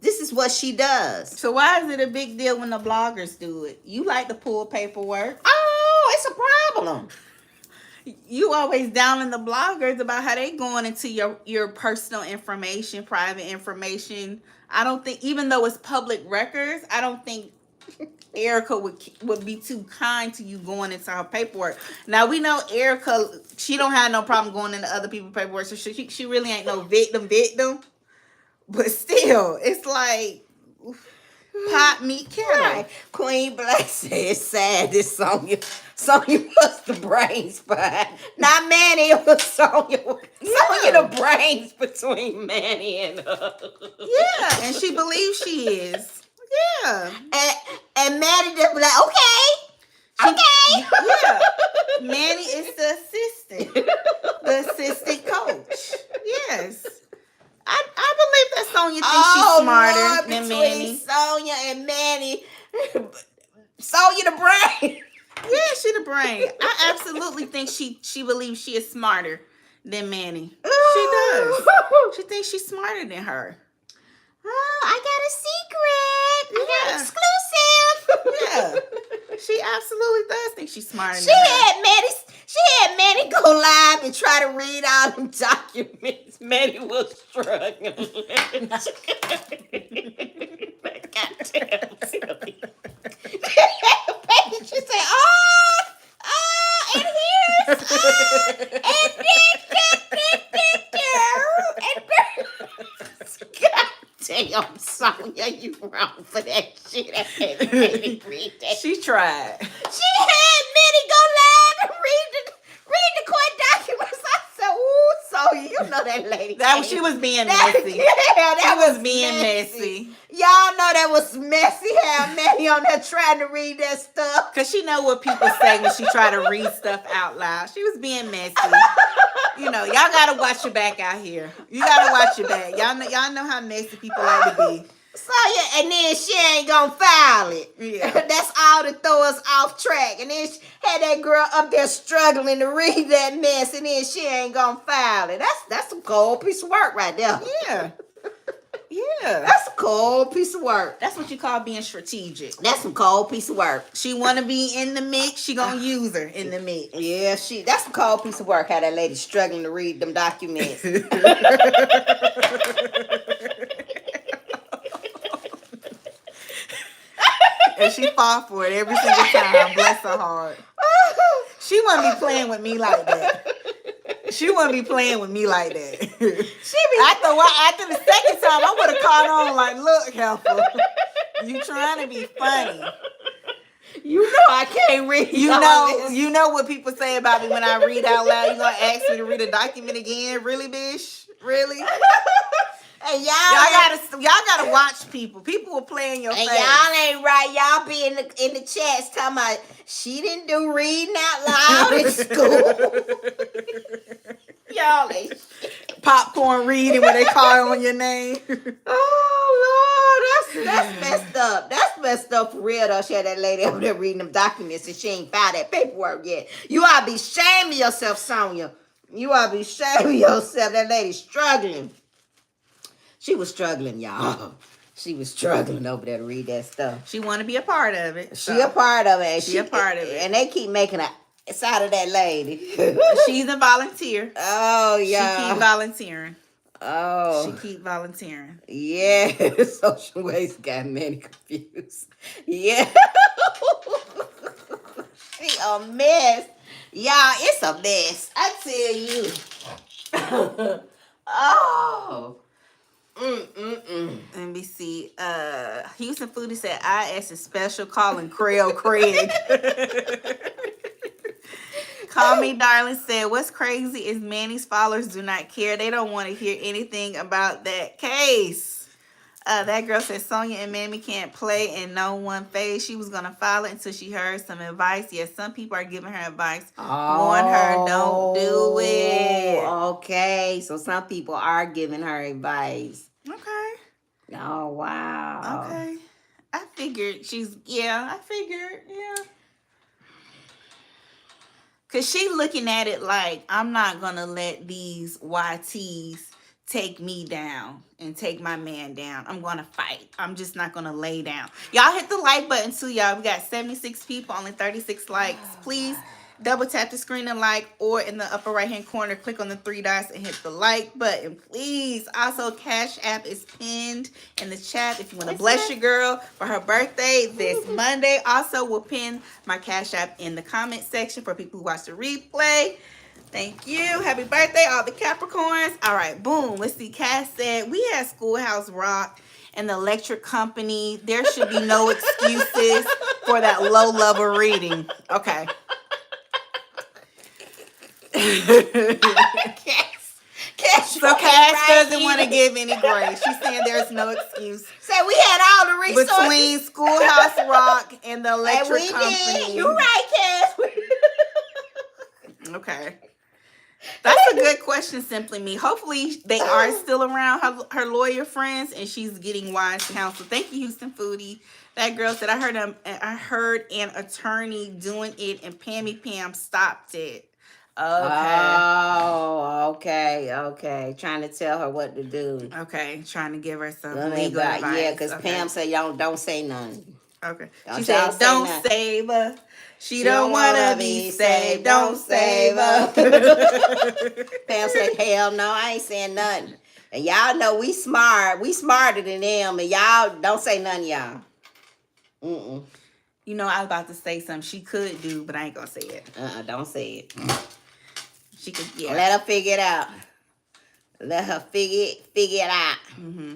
This is what she does. So why is it a big deal when the bloggers do it? You like to pull paperwork. Oh, it's a problem. You always down in the bloggers about how they going into your personal information, private information. I don't think, even though it's public records, I don't think Erica would be too kind to you going into her paperwork. Now we know Erica, she don't have no problem going into other people's paperwork, so she really ain't no victim. But still, it's like pot meat kettle. Right. Queen Black said it's sad this Sonia was the brains behind. Not Manny, it was Sonia. Sonia the brains between Manny and her. Yeah, and she believes she is. Yeah. And Manny just be like, okay. Yeah. Manny is the assistant coach. Yes. I believe that Sonia thinks she's smarter than Manny. Sonia and Manny. Sonia the brain. Yeah, she the brain. I absolutely think she believes she is smarter than Manny. She does. She thinks she's smarter than her. Oh, I got a secret. I got exclusive. Yeah. She absolutely does think she's smarter than She her. had Manny go live and try to read all them documents. Manny was struggling. Goddamn silly. She said, and here's, goddamn, Sonia, you wrong for that shit. I had Manny read that. She tried. She had Manny go live and read the court documents. I said, ooh, Sonia, you know that lady. She was being messy. That was being messy. Y'all know that was messy. How Manny on there trying to read that stuff. Because she know what people say when she try to read stuff out loud. She was being messy. You know, y'all got to watch your back out here. You got to watch your back. Y'all know how messy people like to be. Sonia, and then she ain't gonna file it. Yeah. That's all to throw us off track. And then she had that girl up there struggling to read that mess, and then she ain't gonna file it. That's some cold piece of work right there. Yeah. Yeah. That's a cold piece of work. That's what you call being strategic. That's some cold piece of work. She want to be in the mix. She gonna use her in the mix. Yeah, that's a cold piece of work. How that lady struggling to read them documents. And she fought for it every single time. Bless her heart. She wouldn't be playing with me like that. She wouldn't be playing with me like that. After the second time, I would have caught on like, look, Helper, you trying to be funny. You know I can't read. You know what people say about me when I read out loud. You gonna ask me to read a document again? Really, bitch? Really? And y'all gotta watch people. People will play in your face. And y'all ain't right. Y'all be in the chats talking about she didn't do reading out loud in school. Y'all ain't popcorn reading when they call on your name. Oh Lord, that's messed up. That's messed up for real though. She had that lady over there reading them documents and she ain't filed that paperwork yet. You ought to be shaming yourself, Sonia. You ought to be shaming yourself. That lady struggling. She was struggling, y'all. She was struggling over there to read that stuff. She want to be a part of it. She a part of it. She a part of it. And they keep making a out of that lady. She's a volunteer. Oh, yeah. She keep volunteering. Oh. She keep volunteering. Yeah. Social waste got many confused. Yeah. She a mess. Y'all, it's a mess. I tell you. Oh. Let me see. Houston Foodie said IS is special calling Craig Craig. Call Me Darling said, what's crazy is Manny's followers do not care. They don't want to hear anything about that case. That girl said Sonia and Mammy can't play and no one phase. She was going to file it until she heard some advice. Yes, some people are giving her advice. Warn her, don't do it. Okay, so some people are giving her advice. Okay. Oh, wow. Okay. I figured I figured, yeah. Cause she looking at it like, I'm not gonna let these YTs take me down and take my man down. I'm gonna fight. I'm just not gonna lay down. Y'all hit the like button too, y'all. We got 76 people, only 36 likes. Please double tap the screen and like, or in the upper right hand corner, click on the three dots and hit the like button, please. Also, Cash App is pinned in the chat if you want to bless your girl for her birthday this Monday. Also, we'll pin my Cash App in the comment section for people who watch the replay. Thank you. Happy birthday, all the Capricorns. All right, boom. Let's see. Cass said, we had Schoolhouse Rock and the Electric Company. There should be no excuses for that low level reading. Okay. So Cass doesn't want to give any grace. She's saying there's no excuse. So we had all the resources between Schoolhouse Rock and the Electric Company. Did. You're right, Cass. Okay. That's a good question, Simply Me. Hopefully they are still around, her lawyer friends, and she's getting wise counsel. Thank you, Houston Foodie. That girl said, I heard an attorney doing it and Pam stopped it. Okay. Oh, okay. Trying to tell her what to do. Okay, trying to give her some legal advice. Yeah, because Pam said, y'all don't say nothing. Okay. She said, don't save her. She don't want to be saved. Don't save her. Pam said, hell no, I ain't saying nothing. And y'all know we smart. We smarter than them. And y'all don't say nothing, y'all. Mm-mm. You know, I was about to say something she could do, but I ain't going to say it. Don't say it. She could, yeah. Let her figure it out. Let her figure it out. Mm-hmm.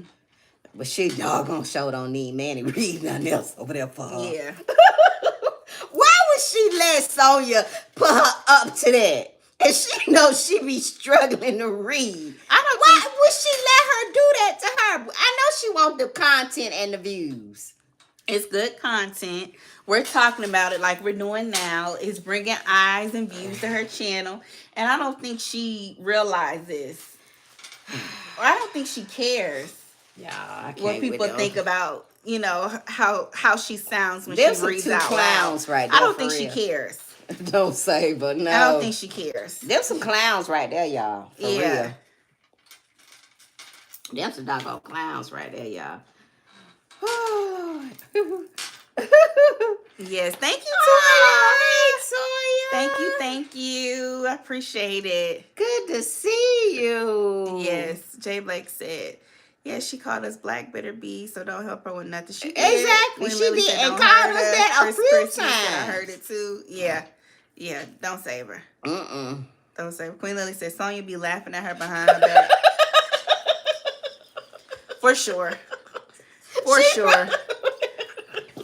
But she doggone sure don't need Manny Reed nothing else over there for her. Yeah. Why would she let Sonia put her up to that? And she knows she be struggling to read. Why would she let her do that to her? I know she want the content and the views. It's good content. We're talking about it like we're doing now. It's bringing eyes and views to her channel. And I don't think she realizes. Or I don't think she cares. Yeah, I can't what people think about, you know, how she sounds when she reads out clowns loud. right there. I don't think she cares. Don't say, but no. I don't think she cares. There's some clowns right there, y'all. For real. There's some doggone clowns right there, y'all. Yes, thank you, Sonia. Thank you. I appreciate it. Good to see you. Yes, Jay Blake said, yeah, she called us black bitter bees, so don't help her with nothing. She did. Exactly. She did and called us that a few times. I heard it too. Yeah, don't save her. Don't save her. Queen Lily said, Sonya be laughing at her behind her back. For sure. Sure.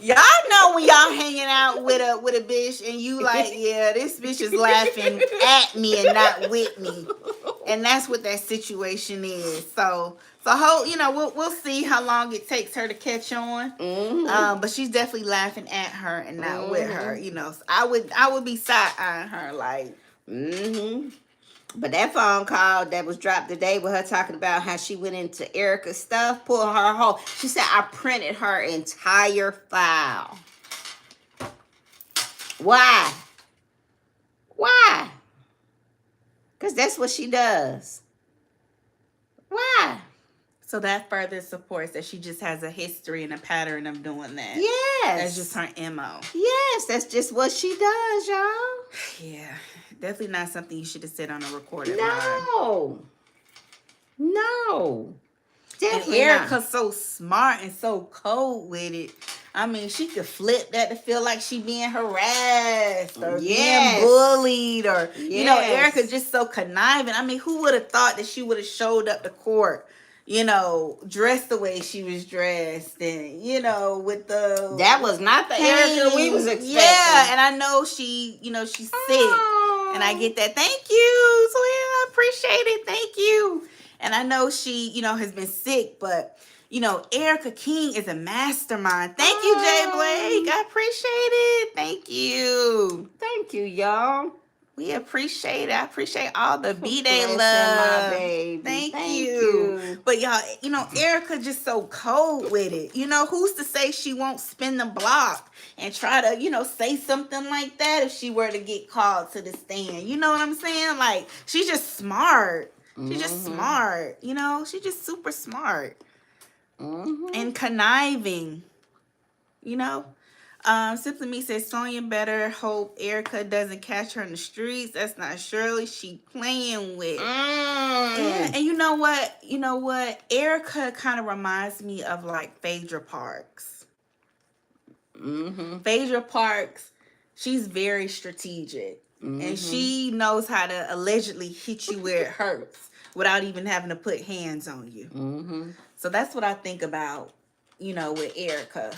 Y'all know when y'all hanging out with a bitch and you like, yeah, this bitch is laughing at me and not with me. And that's what that situation is. So we'll see how long it takes her to catch on. Mm-hmm. But she's definitely laughing at her and not with her. You know, so I would be side-eyeing her like. Mm-hmm. But that phone call that was dropped today with her talking about how she went into Erica's stuff, pulled her whole. She said, I printed her entire file. Why? Because that's what she does. Why? So that further supports that she just has a history and a pattern of doing that. Yes. That's just her MO. Yes, that's just what she does, y'all. Yeah. Definitely not something you should have said on a recorded line. No. Definitely and Erica's so smart and so cold with it. I mean, she could flip that to feel like she being harassed or being bullied or, you know, Erica just so conniving. I mean, who would have thought that she would have showed up to court, you know, dressed the way she was dressed and, you know, with the... That was not the Erica we was expecting. Yeah, and I know she, you know, she's sick. And I get that. Thank you. So yeah, I appreciate it. Thank you. And I know she, you know, has been sick, but, you know, Erica King is a mastermind. Thank you, Jay Blake. I appreciate it. Thank you. Thank you, y'all. We appreciate it. I appreciate all the B-Day Blessing love. my baby. Thank Thank you. you. But y'all, you know, Erica just so cold with it. You know, who's to say she won't spin the block and try to, you know, say something like that if she were to get called to the stand? You know what I'm saying? Like, she's just smart. She's just smart. You know, she's just super smart. And conniving. You know? Simply Me says Sonia better hope Erica doesn't catch her in the streets. That's not Shirley. She playing with. Yeah, and you know what? You know what? Erica kind of reminds me of like Phaedra Parks. Phaedra Parks, she's very strategic. And she knows how to allegedly hit you where it hurts without even having to put hands on you. So that's what I think about, you know, with Erica.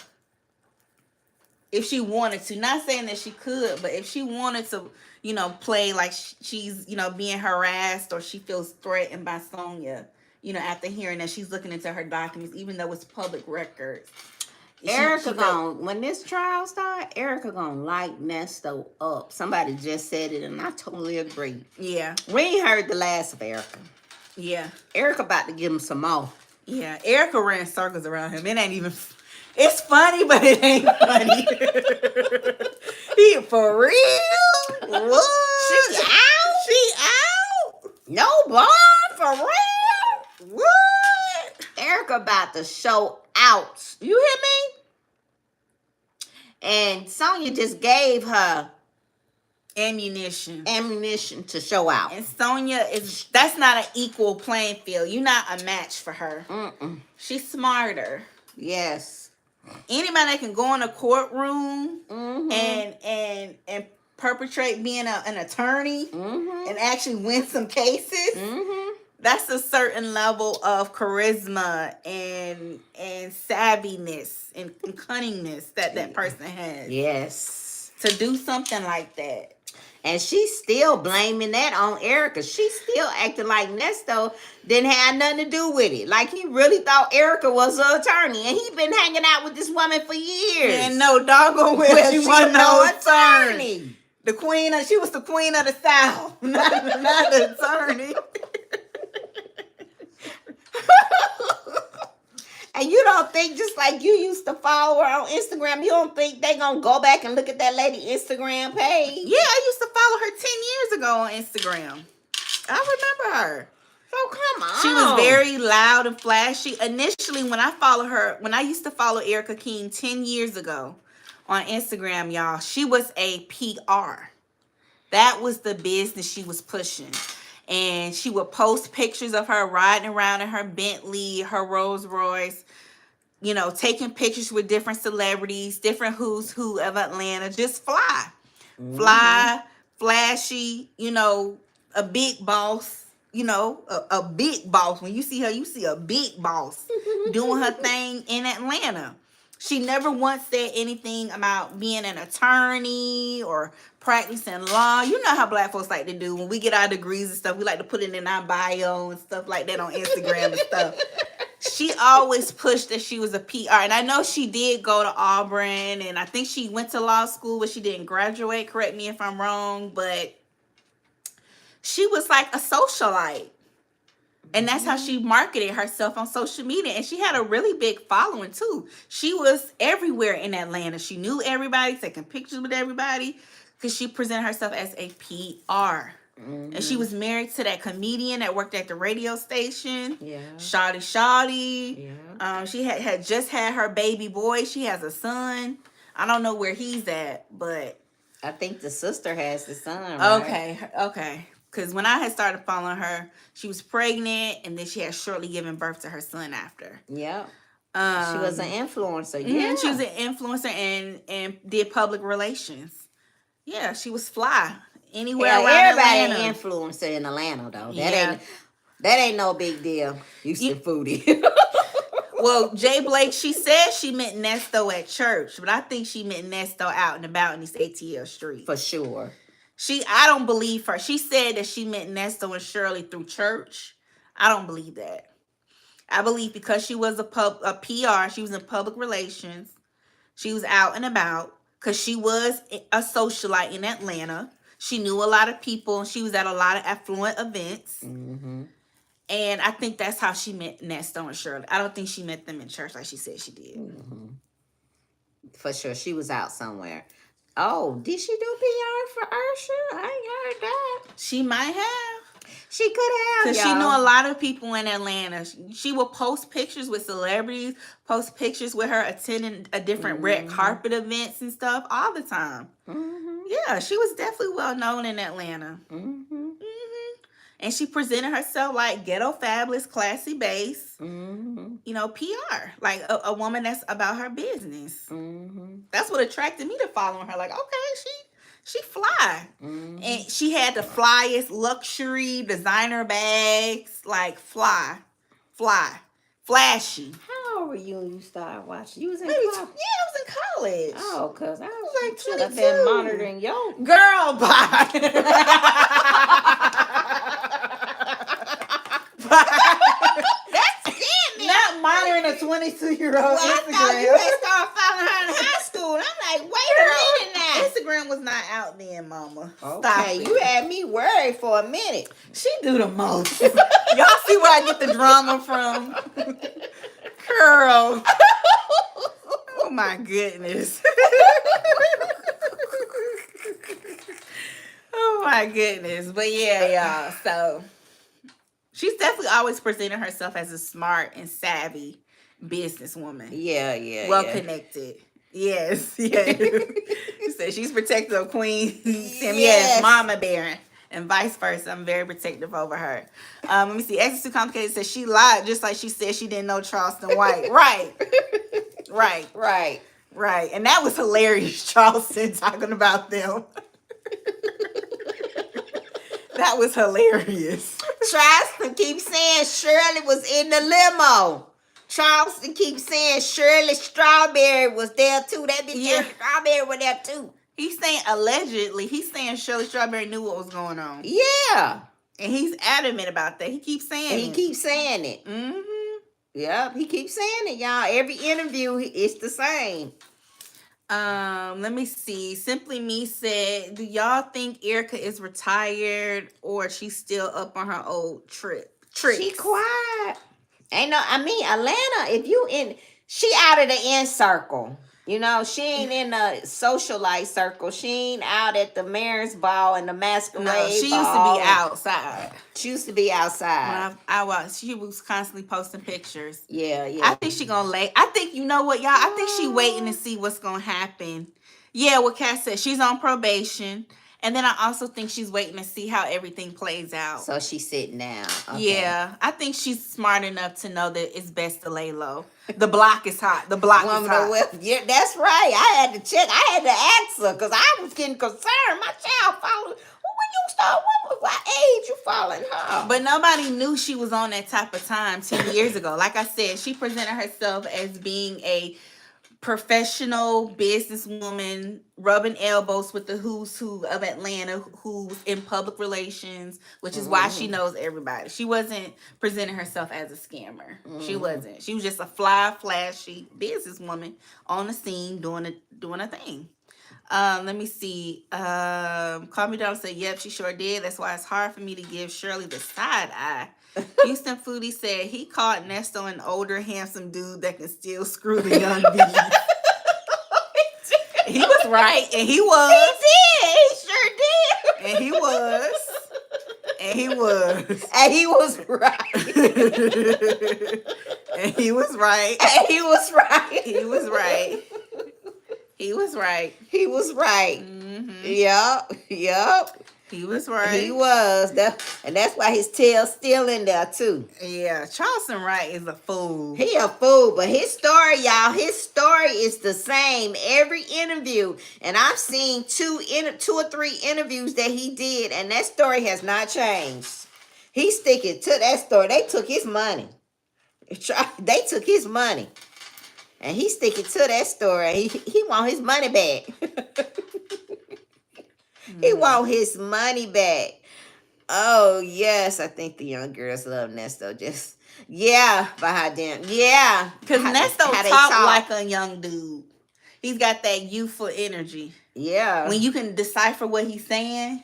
If she wanted to, not saying that she could, but if she wanted to, you know, play like she's, you know, being harassed or she feels threatened by Sonia, you know, after hearing that she's looking into her documents, even though it's public records. Erica when this trial starts, Erica gonna light Nesto up. Somebody just said it, and I totally agree. Yeah. We ain't heard the last of Erica. Yeah. Erica about to give him some more. Yeah. Erica ran circles around him. It ain't even... It's funny, but it ain't funny. He for real? What? She out? She out? No bond for real? What? Erica about to show out. You hear me? And Sonia just gave her ammunition to show out. And Sonia that's not an equal playing field. You're not a match for her. She's smarter. Yes. Anybody that can go in a courtroom and perpetrate being an attorney and actually win some cases, that's a certain level of charisma and savviness and cunningness that person has. Yes. To do something like that. And she's still blaming that on Erica. She's still acting like Nesto didn't have nothing to do with it. Like he really thought Erica was an attorney. And he been hanging out with this woman for years. And no doggone well she wasn't no attorney. She was the queen of the South. Not the attorney. And you don't think, just like you used to follow her on Instagram, you don't think they gonna go back and look at that lady Instagram page? Yeah, I used to follow her 10 years ago on Instagram. I remember her. So come on. She was very loud and flashy. Initially, when I used to follow Erica King 10 years ago on Instagram, y'all, she was a PR. That was the business she was pushing. And she would post pictures of her riding around in her Bentley, her Rolls Royce, you know, taking pictures with different celebrities, different who's who of Atlanta. Just fly. Fly, flashy, you know, a big boss, you know, a big boss. When you see her, you see a big boss doing her thing in Atlanta. She never once said anything about being an attorney or practicing law. You know how black folks like to do when we get our degrees and stuff. We like to put it in our bio and stuff like that on Instagram and stuff. She always pushed that she was a PR. And I know she did go to Auburn. And I think she went to law school, but she didn't graduate. Correct me if I'm wrong. But she was like a socialite. And that's how she marketed herself on social media. And she had a really big following, too. She was everywhere in Atlanta. She knew everybody, taking pictures with everybody, because she presented herself as a PR. And she was married to that comedian that worked at the radio station. Yeah. Shawty. Yeah. She had just had her baby boy. She has a son. I don't know where he's at, but... I think the sister has the son, right? Okay. Because when I had started following her, she was pregnant, and then she had shortly given birth to her son after. Yeah. She was an influencer. Yeah. She was an influencer and did public relations. Yeah, she was fly. Anywhere around everybody Atlanta. an influencer in Atlanta, though. That ain't no big deal. Houston foodie. Well, Jay Blake, she said she met Nesto at church, but I think she met Nesto out and about in these ATL streets. For sure. I don't believe her. She said that she met Nesto and Shirley through church. I don't believe that. I believe because she was a PR, she was in public relations, she was out and about, because she was a socialite in Atlanta. She knew a lot of people. She was at a lot of affluent events. Mm-hmm. And I think that's how she met Nesto and Shirley. I don't think she met them in church like she said she did. Mm-hmm. For sure. She was out somewhere. Oh, did she do PR for Usher? I ain't heard that. She might have. She could have. Because she knew a lot of people in Atlanta. She would post pictures with celebrities, post pictures with her attending a different red carpet events and stuff all the time. Mm-hmm. Yeah, she was definitely well known in Atlanta. Mm-hmm. And she presented herself like ghetto, fabulous, classy base. Mm-hmm. You know, PR. Like a woman that's about her business. Mm-hmm. That's what attracted me to following her. Like, okay, she fly. Mm-hmm. And she had the flyest luxury designer bags. Like, fly. Flashy. How old were you when you started watching? You was in Maybe college? yeah, I was in college. Oh, because I was like like, should have 22. been monitoring yo. Girl, bye. That's scary. Not monitoring a 22-year-old Well, I Instagram. thought you had started following her in high school. And I'm like, wait a minute now. Instagram was not out then, mama. Stop Okay, it. you had me worried for a minute. She do the most. Y'all see where I get the drama from? Girl. Oh my goodness. Oh my goodness. But yeah, y'all. So she's definitely always presented herself as a smart and savvy businesswoman. Yeah, yeah, Well yeah. connected. Yes, yes. She said she's protective of Queen Sam. Yes, Yes. Mama Baron. And vice versa. I'm very protective over her. Let me see. X is too complicated. Says she lied just like she said she didn't know Charleston White. Right. Right. Right. Right. And that was hilarious, Charleston, talking about them. That was hilarious. Charleston keeps saying Shirley was in the limo. Charleston keeps saying Shirley Strawberry was there too. That bitch Yeah. Strawberry was there too. He's saying allegedly, he's saying Shirley Strawberry knew what was going on. Yeah. And he's adamant about that. He keeps saying And he it. keeps saying it. Mm-hmm. Yep, he keeps saying it, y'all. Every interview, it's the same. Let me see. Simply Me said, do y'all think Erica is retired or she's still up on her old tricks? She quiet. Ain't no, I mean, Atlanta, if you in, she out of the in circle. You know, she ain't in the socialite circle. She ain't out at the mayor's ball and the masquerade No, she used to ball. be outside. She used to be outside. When I was, she was constantly posting pictures. Yeah, yeah. I think she gonna lay. I think, you know what, y'all? I think she waiting to see what's gonna happen. Yeah, what Cass said, she's on probation. And then I also think she's waiting to see how everything plays out. So she's sitting down. Okay. Yeah, I think she's smart enough to know that it's best to lay low. The block is hot. The block is hot. Yeah, that's right. I had to check. I had to ask her because I was getting concerned. My child followed. When you start, what age you following her? But nobody knew she was on that type of time 10 years ago. Like I said, she presented herself as being a professional businesswoman, rubbing elbows with the who's who of Atlanta, who's in public relations, which is why she knows everybody. She wasn't presenting herself as a scammer. She wasn't. She was just a fly, flashy businesswoman on the scene doing a thing. Let me see. Call Me Down said, yep, she sure did. That's why it's hard for me to give Shirley the side eye. Houston Foodie said he called Nesto an older, handsome dude that can still screw the young bees. He was right, and he was. He sure did. And he was. And he was. And he was right. And he was right. And he was right. He was right. He was right. He was right. Mm-hmm. Yep. He was right. He was. And that's why his tail's still in there, too. Yeah, Charleston Wright is a fool. He a fool, but his story, y'all, his story is the same every interview. And I've seen two or three interviews that he did, and that story has not changed. He's sticking to that story. They took his money. They took his money. And he's sticking to that story. He want his money back. He want his money back. Oh, yes. I think the young girls love Nesto. Just, yeah, by how damn, yeah. Because How Nesto they talk like a young dude. He's got that youthful energy. Yeah. When you can decipher what he's saying,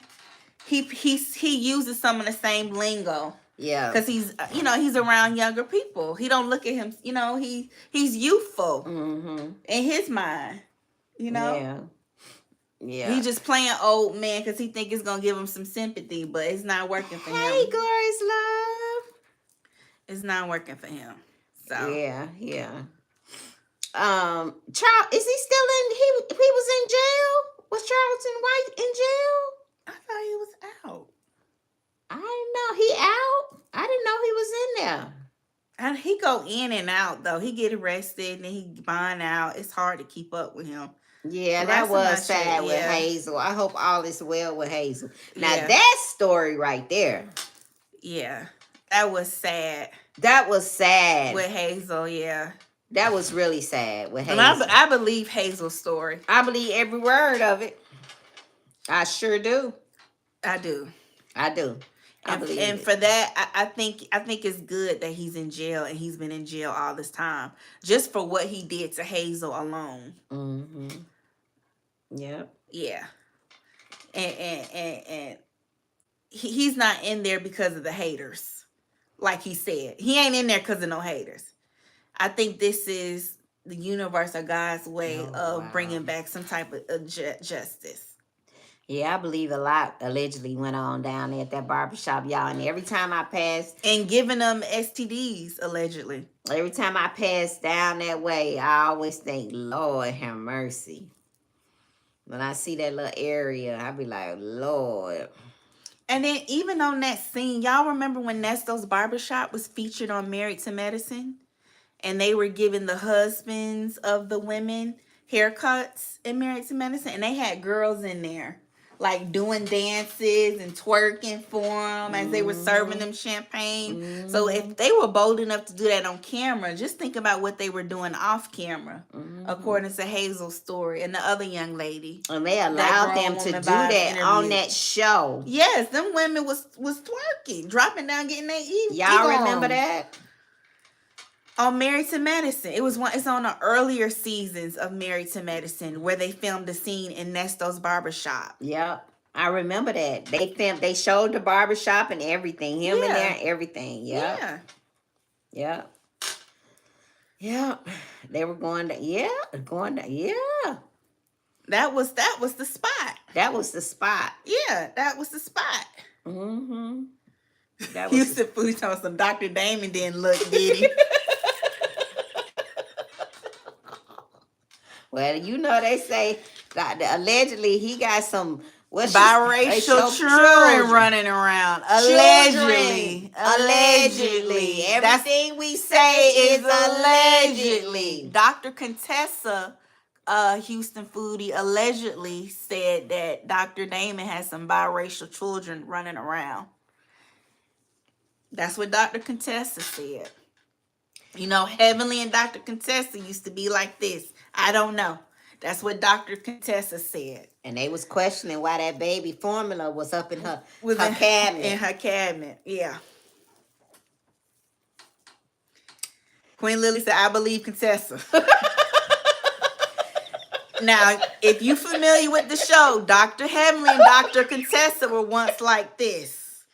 he uses some of the same lingo. Yeah. Because he's he's around younger people. He don't look at him, he's youthful Mm-hmm. in his mind. Yeah. Yeah. He's just playing old man because he think it's gonna give him some sympathy, but it's not working for Hey, him. Glorious Love. It's not working for him. So Yeah. Charles, is he still in? He was in jail. Was Charlton White in jail? I thought he was out. I didn't know he out. I didn't know he was in there. And he go in and out though. He get arrested and then he bond out. It's hard to keep up with him. Yeah, The that rest of was my sad shit, with yeah. Hazel. I hope all is well with Hazel. Now Yeah. that story right there, Yeah, that was sad that was sad. with Hazel. Yeah, That was really sad with and Hazel. I believe Hazel's story. I believe every word of it. I sure do. I do. I do. I believe And it. for that, I think it's good that he's in jail and he's been in jail all this time just for what he did to Hazel alone. Mm-hmm. Yep. Yeah, and he's not in there because of the haters, like he said. He ain't in there because of no haters. I think this is the universe or God's way of bringing back some type of justice. Yeah, I believe a lot allegedly went on down there at that barbershop, y'all. And every time I pass, And giving them STDs, allegedly. every time I pass down that way, I always think, Lord have mercy. When I see that little area, I be like, Lord. And then even on that scene, y'all remember when Nesto's barbershop was featured on Married to Medicine? And they were giving the husbands of the women haircuts in Married to Medicine. And they had girls in there, like doing dances and twerking for them as they were serving them champagne. So if they were bold enough to do that on camera, just think about what they were doing off camera, according to Hazel's story and the other young lady. And they allowed them to do that on that show. Yes, them women was twerking, dropping down, getting their Y'all remember that? On Married to Medicine. It's on the earlier seasons of Married to Medicine where they filmed the scene in Nesto's barbershop. Yep. I remember that. They showed the barbershop and everything. Him in there, everything. Yep. Yeah. Yep. Yep. They were going to yeah. That was the spot. That was the spot. Yeah, that was the spot. Mm-hmm. That You was said food told some Dr. Damon didn't look, did he? Well, you know they say that allegedly he got some Biracial children running around. Allegedly. Allegedly. Everything we say is allegedly. Dr. Contessa, Houston Foodie, allegedly said that Dr. Damon has some biracial children running around. That's what Dr. Contessa said. You know, Heavenly and Dr. Contessa used to be like this. I don't know. That's what Dr. Contessa said. And they was questioning why that baby formula was up in her cabinet. cabinet. In her cabinet, yeah. Queen Lily said, I believe Contessa. Now, if you familiar with the show, Dr. Heavenly and Dr. Contessa were once like this.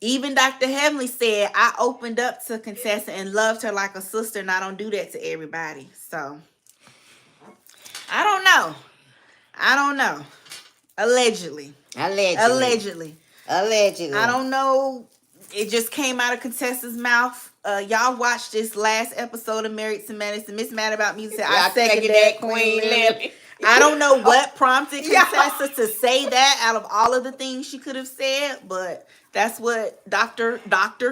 Even Dr. Heavenly said, I opened up to Contessa and loved her like a sister, and I don't do that to everybody. So, I don't know. Allegedly. Allegedly. I don't know. It just came out of Contessa's mouth. Y'all watched this last episode of Married to Medicine. Miss Mad About Me said, I second that, Queen Lily. I don't know what prompted Contessa to say that out of all of the things she could have said, but that's what Dr.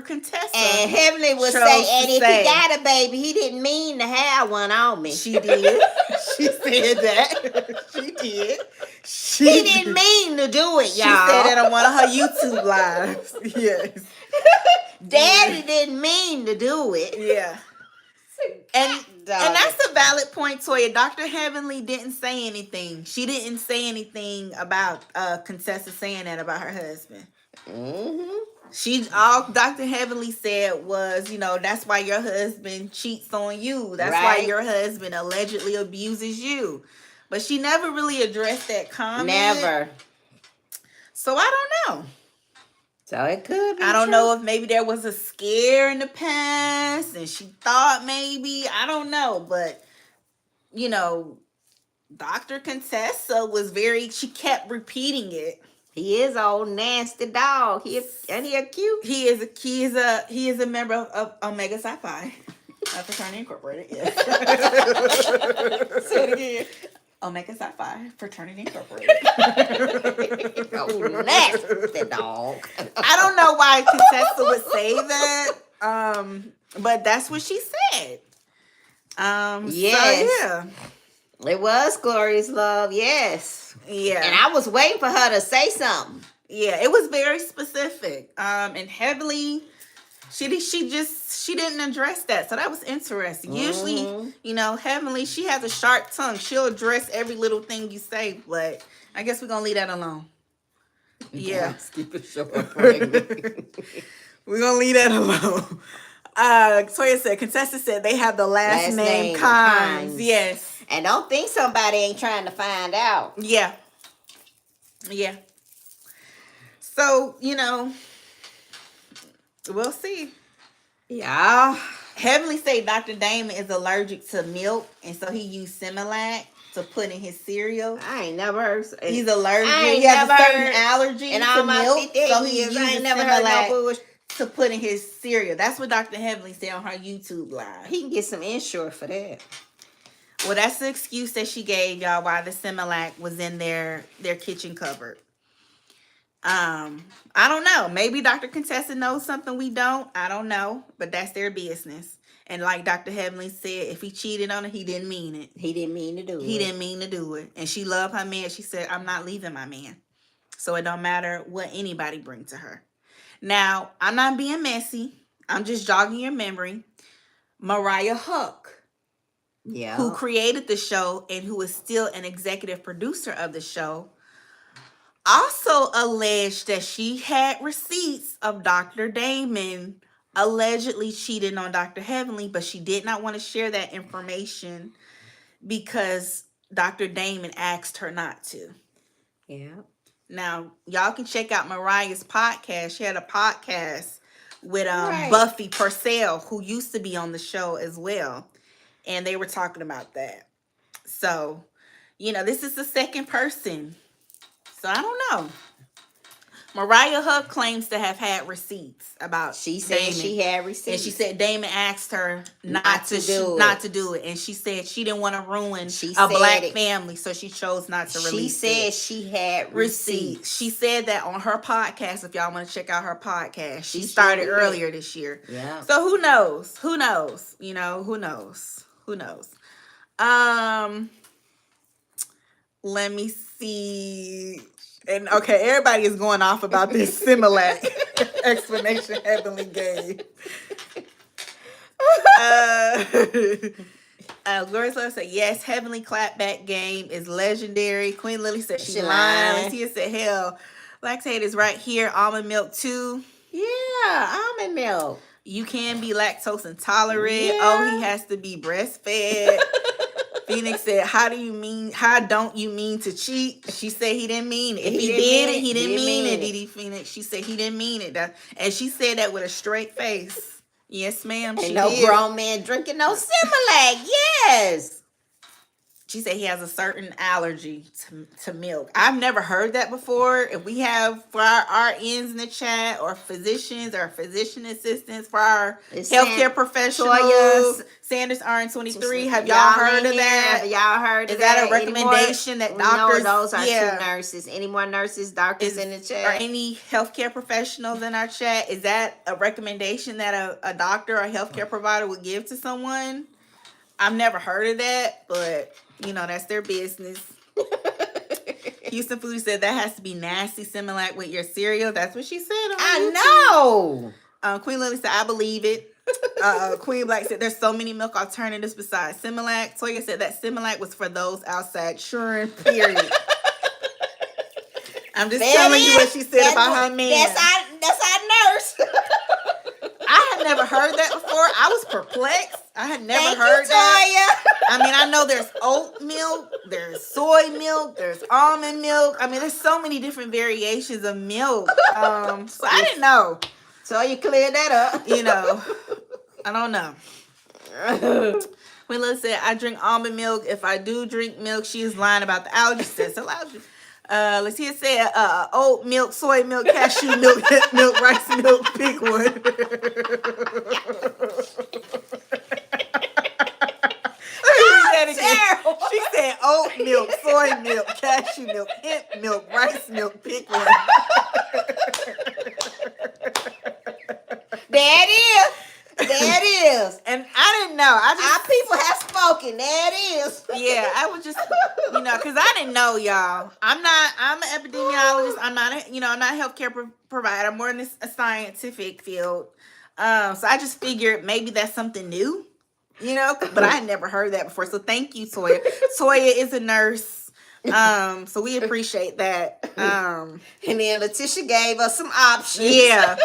Contessa and Heavenly would say, and if he got a baby, he didn't mean to have one on me. She did. She said that. She did. He didn't mean to do it, y'all. She said that on one of her YouTube lives. Yes. Daddy didn't mean to do it. Yeah. And that's a valid point, Toya. Dr. Heavenly didn't say anything. She didn't say anything about Contessa saying that about her husband. Mm-hmm. All Dr. Heavenly said was, that's why your husband cheats on you. That's why your husband allegedly abuses you. But she never really addressed that comment. Never. So I don't know. So it could be. I don't true. know if maybe there was a scare in the past and she thought maybe. I don't know. But, you know, Dr. Contessa was she kept repeating it. He is old nasty dog. He a cute. He is a member of Omega Psi Phi. Fraternity Incorporated, yes. Say it again. Omega Psi Phi Fraternity Incorporated. Oh, nasty dog. I don't know why Contessa would say that, but that's what she said. Yes. So, yeah. It was Glorious Love, yes. Yeah. And I was waiting for her to say something. Yeah, it was very specific. And Heavenly, she didn't address that. So that was interesting. Usually, you know, Heavenly, she has a sharp tongue. She'll address every little thing you say, but I guess we're gonna leave that alone. Yeah. Keep it short. We're gonna leave that alone. Toya said, Contessa said they have the last name Kynes. Yes. And don't think somebody ain't trying to find out. Yeah. Yeah. So, you know, we'll see. Yeah. Heavenly say Dr. Damon is allergic to milk, and so he used Similac to put in his cereal. I ain't never heard. He's allergic. He has a certain allergy to milk, so he uses Similac to put in his cereal. That's what Dr. Heavenly said on her YouTube live. He can get some insurance for that. Well, that's the excuse that she gave y'all why the Similac was in their kitchen cupboard. I don't know. Maybe Dr. Contessa knows something we don't. I don't know. But that's their business. And like Dr. Heavenly said, if he cheated on her, he didn't mean it. He didn't mean to do it. He didn't mean to do it. And she loved her man. She said, I'm not leaving my man. So it don't matter what anybody bring to her. Now, I'm not being messy. I'm just jogging your memory. Mariah Huck, who created the show and who is still an executive producer of the show, also alleged that she had receipts of Dr. Damon allegedly cheating on Dr. Heavenly, but she did not want to share that information because Dr. Damon asked her not to. Yeah. Now, y'all can check out Mariah's podcast. She had a podcast with Buffy Purcell, who used to be on the show as well. And they were talking about that. So, you know, this is the second person. So, I don't know. Mariah Huck claims to have had receipts about She said Damon. she had receipts. And she said Damon asked her not to do it. And she said she didn't want to ruin a black family, so she chose not to release it. She said she had receipts. She said that on her podcast, if y'all want to check out her podcast. She started earlier this year. Yeah. So who knows? Who knows? You know, who knows? Who knows? Let me see. And okay, everybody is going off about this Similac explanation Heavenly gave. Glorious Love said, yes, Heavenly clapback game is legendary. Queen Lily said she lying. Tia said, hell, lactate is right here. Almond milk too. Yeah, almond milk. You can be lactose intolerant. Yeah. Oh, he has to be breastfed. Phoenix said, how don't you mean to cheat? She said he didn't mean it. If he did it, he didn't mean it, Didi Phoenix. She said he didn't mean it. And she said that with a straight face. Yes, ma'am. Ain't no grown man drinking no Similac. Yes. She said he has a certain allergy to milk. I've never heard that before. If we have for our RNs in the chat or physicians or physician assistants for our healthcare professionals, Sanders RN23, have y'all heard of that? Have y'all heard of that? Is that a recommendation that doctors? No, those are two nurses. Any more nurses, doctors in the chat? Or any healthcare professionals in our chat? Is that a recommendation that a doctor or a healthcare provider would give to someone? I've never heard of that, but you know, that's their business. Houston Foodie said that has to be nasty Similac with your cereal. That's what she said. I know. Queen Lily said, I believe it. Queen Black said, there's so many milk alternatives besides Similac. Toya said that Similac was for those outside children, period. I'm just telling you what she said about her man. That's our nurse. I had never heard that before. I was perplexed. I had never heard that. I mean, I know there's oat milk, there's soy milk, there's almond milk. I mean, there's so many different variations of milk. So I didn't know. So you cleared that up. You know, I don't know. When Liz said, I drink almond milk. If I do drink milk, she is lying about the allergy test. Let's see, it said oat milk, soy milk, cashew milk, hemp milk, rice milk, pick one. She said oat milk, soy milk, cashew milk, hemp milk, rice milk, pick one. There it is. There it is. And I didn't know. Our people have spoken. There it is. Yeah, I was just, because I didn't know, y'all. I'm an epidemiologist. I'm not a healthcare provider. I'm more in a scientific field. So I just figured maybe that's something new, but I had never heard that before. So thank you, Toya. Toya is a nurse. So we appreciate that. And then Letitia gave us some options. Yeah.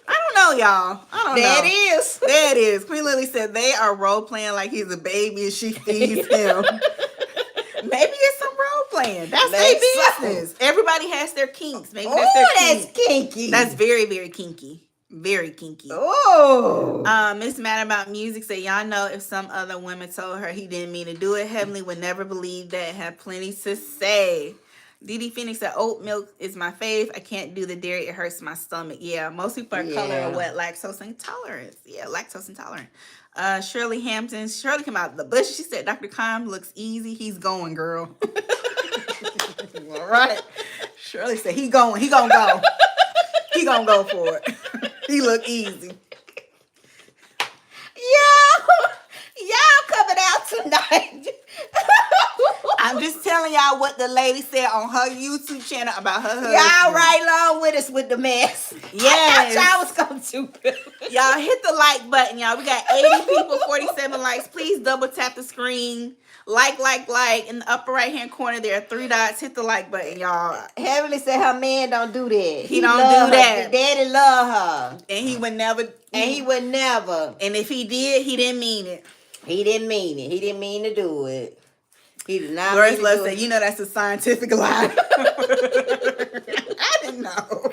I don't know, y'all. I don't know. There it is. Queen Lily said they are role playing like he's a baby and she feeds him. Maybe it's some role playing. That's their business. Everybody has their kinks. Maybe that's their that's kinky. That's very, very kinky. Very kinky. Oh. Miss Mad About Music said, y'all know if some other women told her he didn't mean to do it, Heavenly would never believe that. Have plenty to say. Didi Phoenix said, oat milk is my fave. I can't do the dairy. It hurts my stomach. Yeah, most people are color or what? Lactose intolerant. Yeah, lactose intolerant. Shirley Hampton. Shirley came out of the bush. She said, Dr. Khan looks easy. He's going, girl. All right. Shirley said, he going to go. He going to go for it. He look easy. Y'all coming out tonight. I'm just telling y'all what the lady said on her YouTube channel about her husband. Y'all right along with us with the mess. Yes. I thought y'all was coming to. Y'all hit the like button, y'all. We got 80 people, 47 likes. Please double tap the screen. Like. In the upper right hand corner, there are 3 dots. Hit the like button, y'all. Heavenly said her man don't do that. He don't do that. Daddy love her. And he would never. And if he did, he didn't mean it. He didn't mean it. He didn't mean to do it. He did not Doris mean to Love do said, it. that's a scientific lie. I didn't know.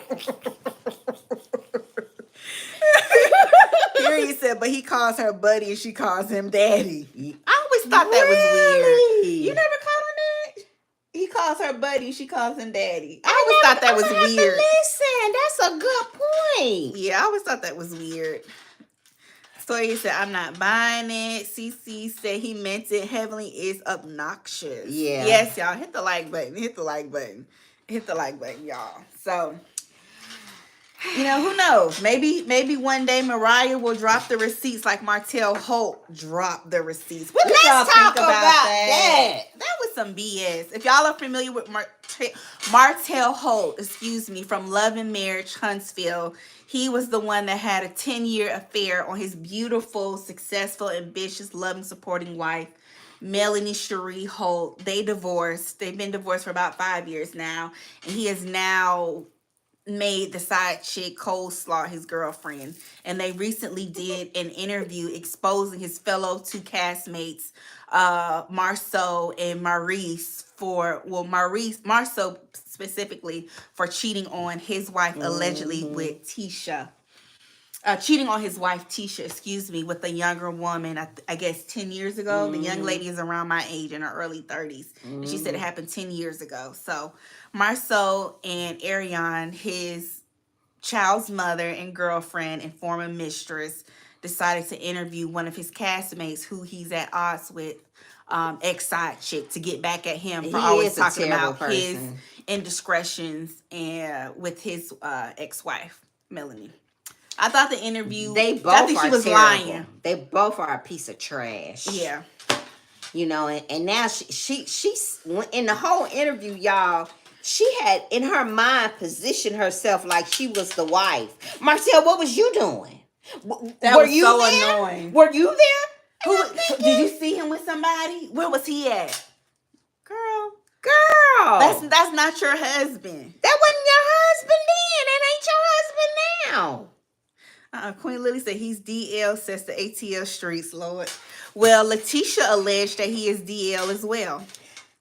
Period said, but he calls her buddy and she calls him daddy. I always thought that was weird. You never caught on that? He calls her buddy and she calls him daddy. I always thought that was weird. Listen, that's a good point. Yeah, I always thought that was weird. Toya said, I'm not buying it. CC said he meant it. Heavenly is obnoxious. Yeah. Yes, y'all. Hit the like button. Hit the like button. Hit the like button, y'all. So, who knows? Maybe one day Mariah will drop the receipts like Martell Holt dropped the receipts. What did y'all think about that? That was some BS. If y'all are familiar with Martell Holt, from Love and Marriage Huntsville, he was the one that had a 10-year affair on his beautiful, successful, ambitious, loving, supporting wife, Melanie Cherie Holt. They divorced. They've been divorced for about 5 years now. And he has now made the side chick Coleslaw his girlfriend. And they recently did an interview exposing his fellow 2 castmates, Marceau and Maurice, Marceau specifically for cheating on his wife allegedly with Tisha. Cheating on his wife Tisha, with a younger woman, I guess 10 years ago. The young lady is around my age, in her early 30s. And she said it happened 10 years ago. So Marceau and Ariane, his child's mother and girlfriend and former mistress, decided to interview one of his castmates who he's at odds with, ex-side chick, to get back at him for always talking about his indiscretions and with his ex-wife, Melanie. I thought the interview, I think she was lying. They both are a piece of trash. Yeah. And now she's in the whole interview, y'all, she had in her mind positioned herself like she was the wife. Marcel, what was you doing? Were you so there? Annoying. Were you there? Did you see him with somebody? Where was he at? Girl. That's not your husband. That wasn't your husband then. That ain't your husband now. Queen Lily said he's DL, says the ATL streets, Lord. Well, Letitia alleged that he is DL as well.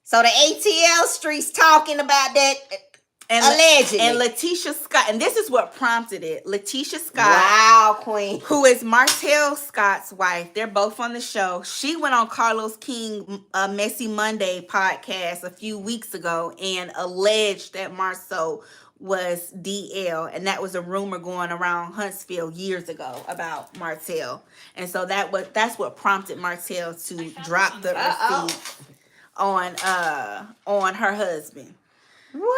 So the ATL streets talking about that And allegedly. And Letitia Scott, and this is what prompted it. Letitia Scott, wow, Queen, who is Martell Scott's wife. They're both on the show. She went on Carlos King Messy Monday podcast a few weeks ago and alleged that Marceau was DL, and that was a rumor going around Huntsville years ago about Martell. And so that's what prompted Martell to drop the receipt on her husband. What?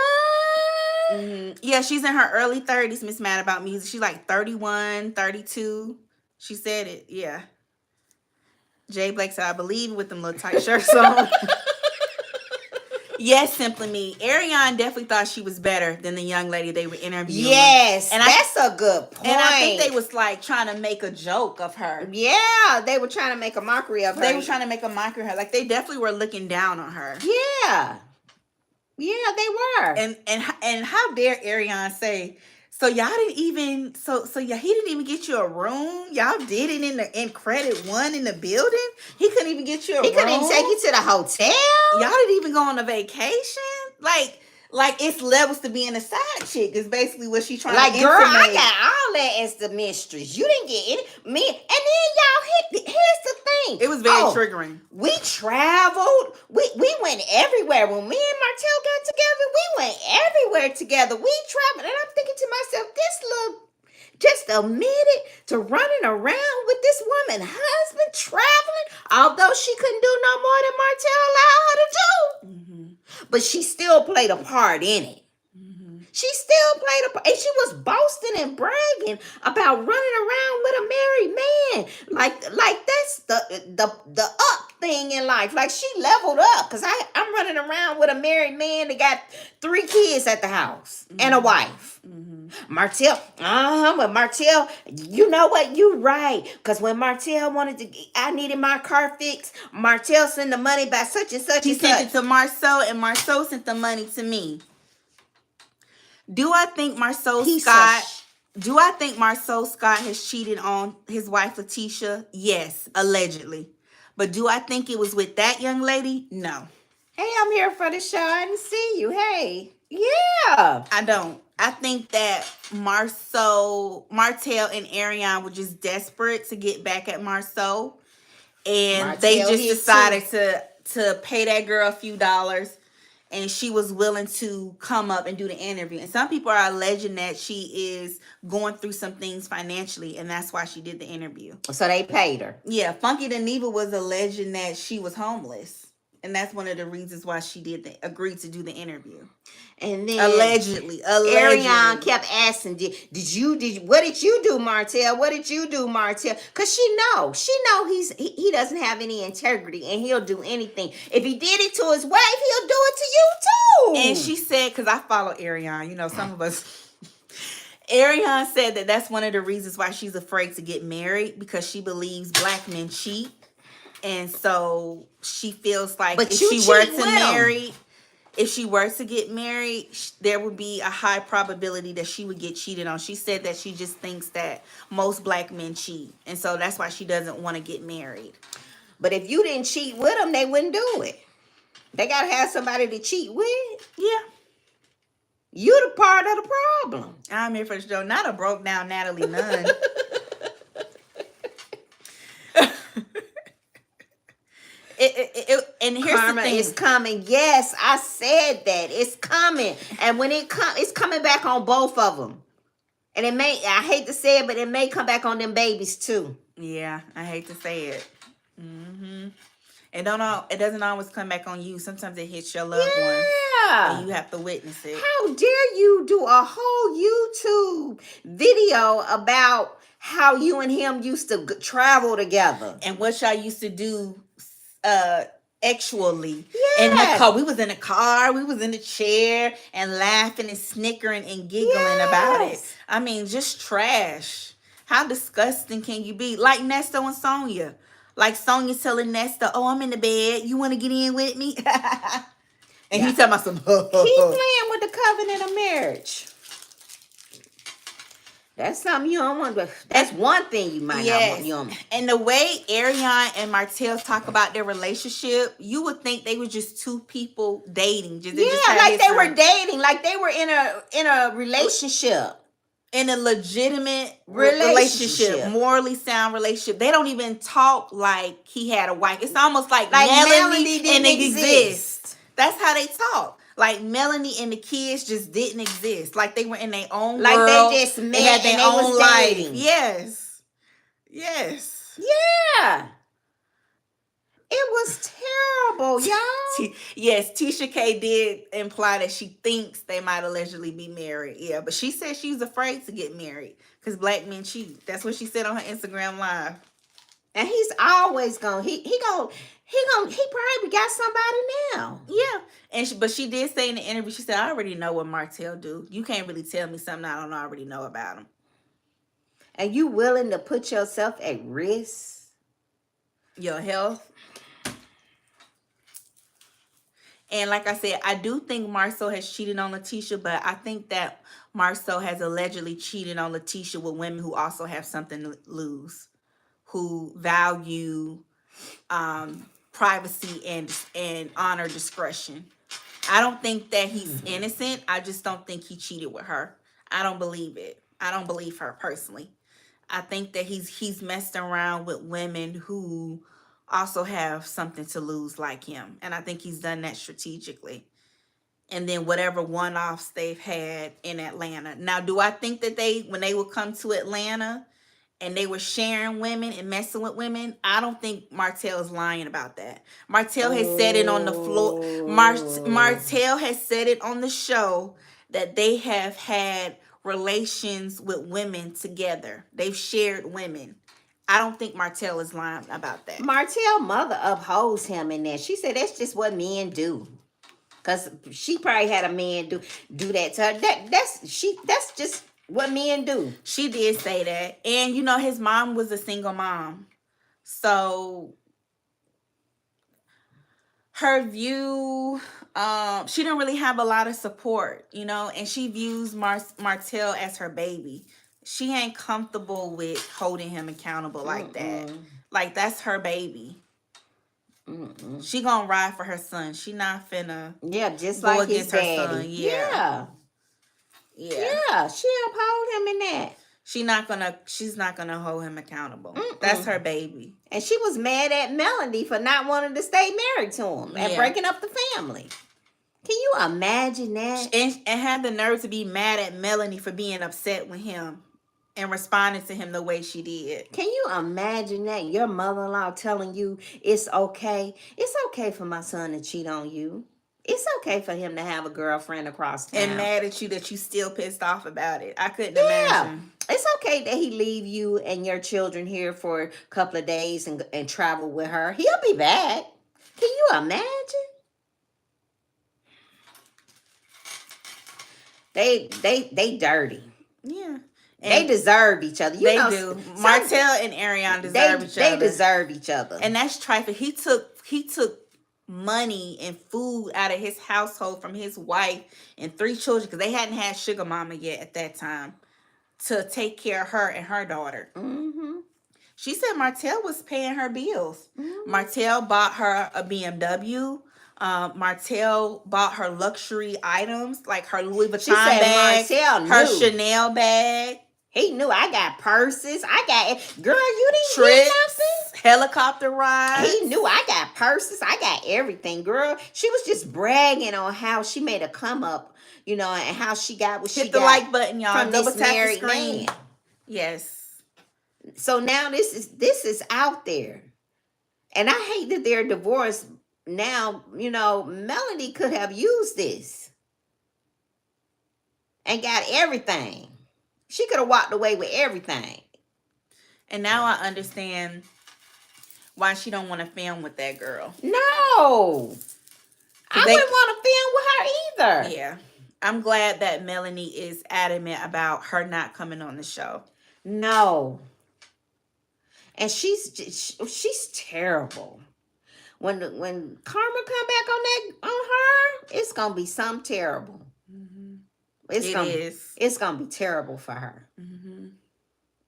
Yeah, she's in her early 30s, Miss Mad About Music. She's like 31, 32. She said it, yeah. Jay Blake said, I believe with them little tight shirts on. Yes, Simply Me. Ariane definitely thought she was better than the young lady they were interviewing. Yes, and that's a good point. And I think they was like trying to make a joke of her. Yeah, they were trying to make a mockery of her. They were trying to make a mockery of her. Like, they definitely were looking down on her. Yeah. Yeah, they were. And how dare Ariane say, so y'all didn't even yeah, he didn't even get you a room. Y'all did it in credit one in the building. He couldn't even get you a room. He couldn't even take you to the hotel. Y'all didn't even go on a vacation. Like it's levels to being a side chick is basically what she trying to intimate. Girl, I got all that as the mistress. You didn't get any me, and then y'all here's the thing. It was very triggering. We traveled. We went everywhere. When me and Martell got together, we went everywhere together. We traveled, and I'm thinking to myself, this little just admitted to running around with this woman husband traveling, although she couldn't do no more than Martell allowed her to do. But she still played a part in it. She still played a part. And she was boasting and bragging about running around with a married man. Like that's the up thing in life. Like she leveled up. Because I'm running around with a married man that got 3 kids at the house and a wife. Martell, but Martell, you know what? You right. Because when Martell I needed my car fixed, Martell sent the money by such and such. He sent it to Marceau, and Marceau sent the money to me. Do I think Marceau Scott has cheated on his wife Letitia? Yes, allegedly. But do I think it was with that young lady? No. Hey, I'm here for the show. I didn't see you. Hey. Yeah. I don't. I think that Martell and Ariane were just desperate to get back at Marceau. And Martell they just decided to pay that girl a few dollars. And she was willing to come up and do the interview. And some people are alleging that she is going through some things financially. And that's why she did the interview. So they paid her. Yeah. Funky the Neva was alleging that she was homeless. And that's one of the reasons why she agreed to do the interview. And then allegedly. Ariane kept asking, what did you do, Martell? What did you do, Martell? Because she know he doesn't have any integrity and he'll do anything. If he did it to his wife, he'll do it to you too. And she said, because I follow Ariane, you know, some of us. Ariane said that that's one of the reasons why she's afraid to get married, because she believes black men cheat. And so she feels like if she were to get married, there would be a high probability that she would get cheated on. She said that she just thinks that most black men cheat. And so that's why she doesn't want to get married. But if you didn't cheat with them, they wouldn't do it. They got to have somebody to cheat with. Yeah. You the part of the problem. I'm here for the show. Not a broke down Natalie Nunn. And here's Karma the thing. is coming. Yes, I said that. It's coming. And when it's coming back on both of them. And I hate to say it, but it may come back on them babies too. Yeah, I hate to say it. It doesn't always come back on you. Sometimes it hits your loved one. And you have to witness it. How dare you do a whole YouTube video about how you and him used to travel together. And what y'all used to do actually. Yes. In the car. We was in the car, we was in the chair and laughing and snickering and giggling about it. I mean, just trash. How disgusting can you be? Like Nesto and Sonia. Like Sonia telling Nesto, oh, I'm in the bed. You want to get in with me? And he talking about some. Keep playing with the covenant of marriage. That's something you don't want to. That's one thing you might not want. You don't. And the way Ariane and Martell talk about their relationship, you would think they were just two people dating. They just Yeah, had like they history. were dating, like they were in a relationship. In a legitimate relationship, morally sound relationship. They don't even talk like he had a wife. It's almost like Melanie didn't exist. That's how they talk. Like Melanie and the kids just didn't exist. Like they were in their own like world. They just met they had their and they own was life. dating. Yes. Yeah. It was terrible, y'all. Yes, Tisha K did imply that she thinks they might allegedly be married. Yeah, but she said she was afraid to get married because black men cheat. That's what she said on her Instagram Live. And he's always gonna he probably got somebody now. Yeah, but she did say in the interview, she said, "I already know what Martell do. You can't really tell me something I don't already know about him." And you willing to put yourself at risk? Your health. And like I said, I do think Marcel has cheated on Letitia, but I think that Marcel has allegedly cheated on Letitia with women who also have something to lose, who value privacy and honor discretion. I don't think that he's innocent. I just don't think he cheated with her. I don't believe it. I don't believe her personally. I think that he's messed around with women who also have something to lose like him. And I think he's done that strategically. And then whatever one-offs they've had in Atlanta. Now, do I think that when they would come to Atlanta and they were sharing women and messing with women, I don't think Martell is lying about that. Martell has said it on the floor. Martell has said it on the show that they have had relations with women together. They've shared women. I don't think Martell is lying about that. Martell mother upholds him in that. She said that's just what men do. Cause she probably had a man do that to her. That's just what men do. She did say that. And you know, his mom was a single mom. So her view, she didn't really have a lot of support, you know, and she views Martell as her baby. She ain't comfortable with holding him accountable like that. Like, that's her baby. She gonna ride for her son. She not finna just go like against his her daddy. son. Yeah, she uphold him in that. She's not gonna hold him accountable. That's her baby. And she was mad at Melanie for not wanting to stay married to him and breaking up the family. Can you imagine that? And had the nerve to be mad at Melanie for being upset with him and responding to him the way she did. Can you imagine that? Your mother-in-law telling you it's okay. It's okay for my son to cheat on you. It's okay for him to have a girlfriend across town. And mad at you that you still pissed off about it. I couldn't imagine. It's okay that he leave you and your children here for a couple of days and travel with her. He'll be back. Can you imagine? They dirty. Yeah. And they deserve each other. They do. Martell and Ariane deserve each other. They deserve each other. And that's trifling. He took money and food out of his household from his wife and 3 children, because they hadn't had sugar mama yet at that time, to take care of her and her daughter. She said Martell was paying her bills. Martell bought her a BMW. Martell bought her luxury items like her Louis Vuitton bag, her Chanel bag. He knew. I got purses. Girl, you didn't get nothing? Helicopter rides. He knew I got purses. I got everything, girl. She was just bragging on how she made a come up, you know, and how she got what she got. Hit the like button, y'all. From Double this tap married the screen. man. Yes. So now this is out there. And I hate that they're divorced now. You know, Melanie could have used this and got everything. She could have walked away with everything. And now I understand why she don't want to film with that girl. No. I wouldn't want to film with her either. Yeah. I'm glad that Melanie is adamant about her not coming on the show. No. And she's terrible. When karma come back on her, it's gonna be something terrible. It's gonna be terrible for her.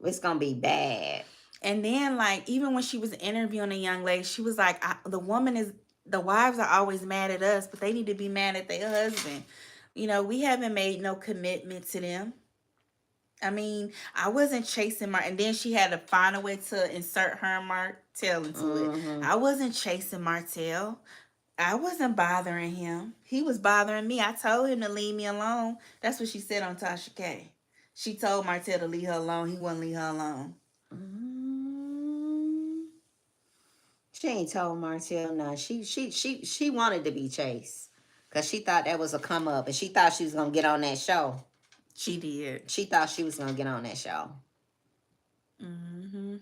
It's gonna be bad. And then, like, even when she was interviewing a young lady, she was like, the wives are always mad at us, but they need to be mad at their husband. You know, we haven't made no commitment to them. I mean, I wasn't chasing and then she had to find a way to insert her and Martell into it. I wasn't chasing Martell. I wasn't bothering him. He was bothering me. I told him to leave me alone. That's what she said on Tasha K. She told Martell to leave her alone. He wouldn't leave her alone. She ain't told Martell no. She wanted to be chased. Because she thought that was a come up. And she thought she was going to get on that show. She did. She thought she was going to get on that show. Mm-hmm.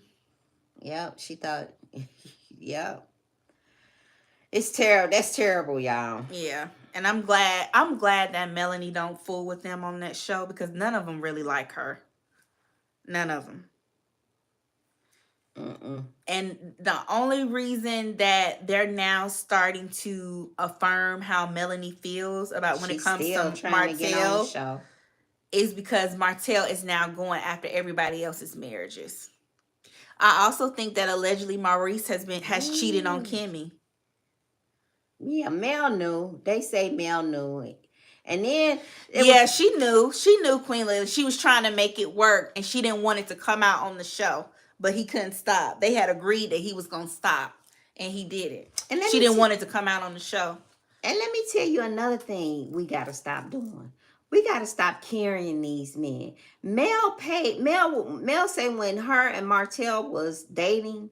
Yep. She thought. Yep. It's terrible. That's terrible, y'all. Yeah. And I'm glad that Melanie don't fool with them on that show, because none of them really like her. None of them. And the only reason that they're now starting to affirm how Melanie feels about when it comes to Martell is because Martell is now going after everybody else's marriages. I also think that allegedly Maurice has cheated on Kimmy. Yeah, Mel knew. They say Mel knew it. And then she knew. She knew Queen Lily. She was trying to make it work, and she didn't want it to come out on the show. But he couldn't stop. They had agreed that he was going to stop, and he did it. And she didn't want it to come out on the show. And let me tell you another thing we got to stop doing. We got to stop carrying these men. Mel said when her and Martell was dating,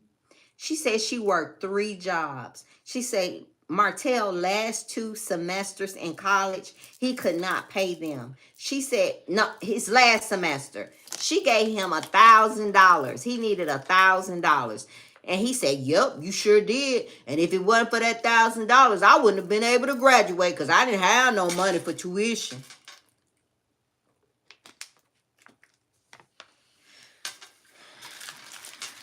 she said she worked 3 jobs. She said Martell last 2 semesters in college, he could not pay them. She said, no, his last semester, she gave him $1,000. He needed $1,000. And he said, yep, you sure did. And if it wasn't for that $1,000, I wouldn't have been able to graduate because I didn't have no money for tuition.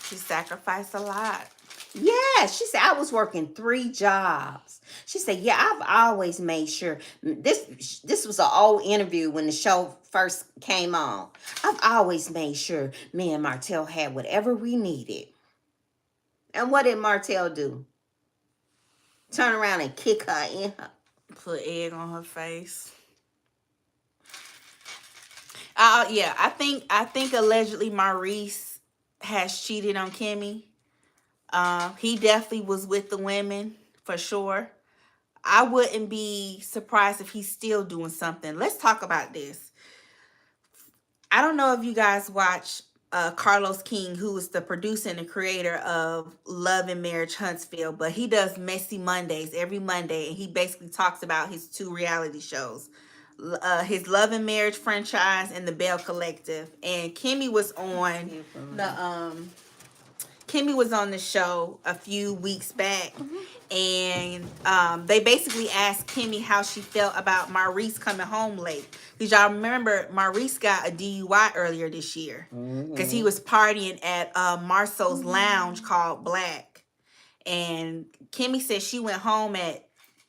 She sacrificed a lot. Yeah, she said, I was working 3 jobs. She said, yeah, I've always made sure. This was an old interview when the show first came on. I've always made sure me and Martell had whatever we needed. And what did Martell do? Turn around and kick her in her. Put egg on her face. Yeah, I think allegedly Maurice has cheated on Kimmy. He definitely was with the women for sure. I wouldn't be surprised if he's still doing something. Let's talk about this. I don't know if you guys watch Carlos King, who is the producer and the creator of Love and Marriage Huntsville, but he does Messy Mondays every Monday, and he basically talks about his 2 reality shows, his Love and Marriage franchise and the Bell Collective. And Kimmy was on the show a few weeks back, and they basically asked Kimmy how she felt about Maurice coming home late. Because y'all remember, Maurice got a DUI earlier this year because he was partying at Marceau's lounge called Black. And Kimmy said she went home at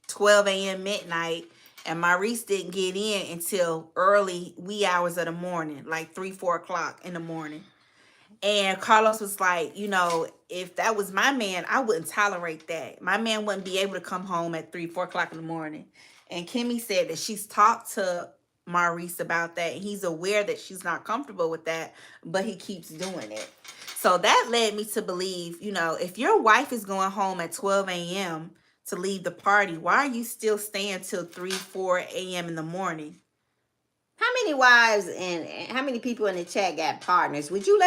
12 a.m. midnight, and Maurice didn't get in until early wee hours of the morning, like 3-4 o'clock in the morning. And Carlos was like, you know, if that was my man, I wouldn't tolerate that. My man wouldn't be able to come home at 3-4 o'clock in the morning. And Kimmy said that she's talked to Maurice about that, and he's aware that she's not comfortable with that, but he keeps doing it. So that led me to believe, you know, if your wife is going home at 12 a.m. to leave the party, why are you still staying till 3-4 a.m. in the morning? How many wives and how many people in the chat got partners? Would you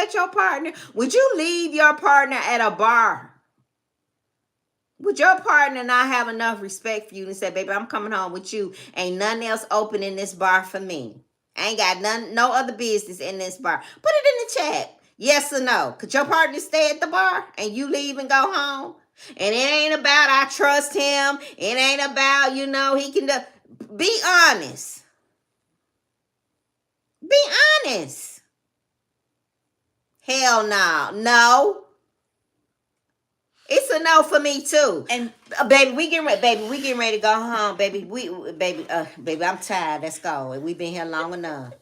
leave your partner at a bar? Would your partner not have enough respect for you and say, baby, I'm coming home with you. Ain't nothing else open in this bar for me. I ain't got no other business in this bar. Put it in the chat. Yes or no? Could your partner stay at the bar and you leave and go home? And it ain't about I trust him. It ain't about, you know, he can do. Be honest. Be honest. Hell no. No. It's a no for me too. And baby, we getting ready to go home, baby. Baby, I'm tired. Let's go. We've been here long enough.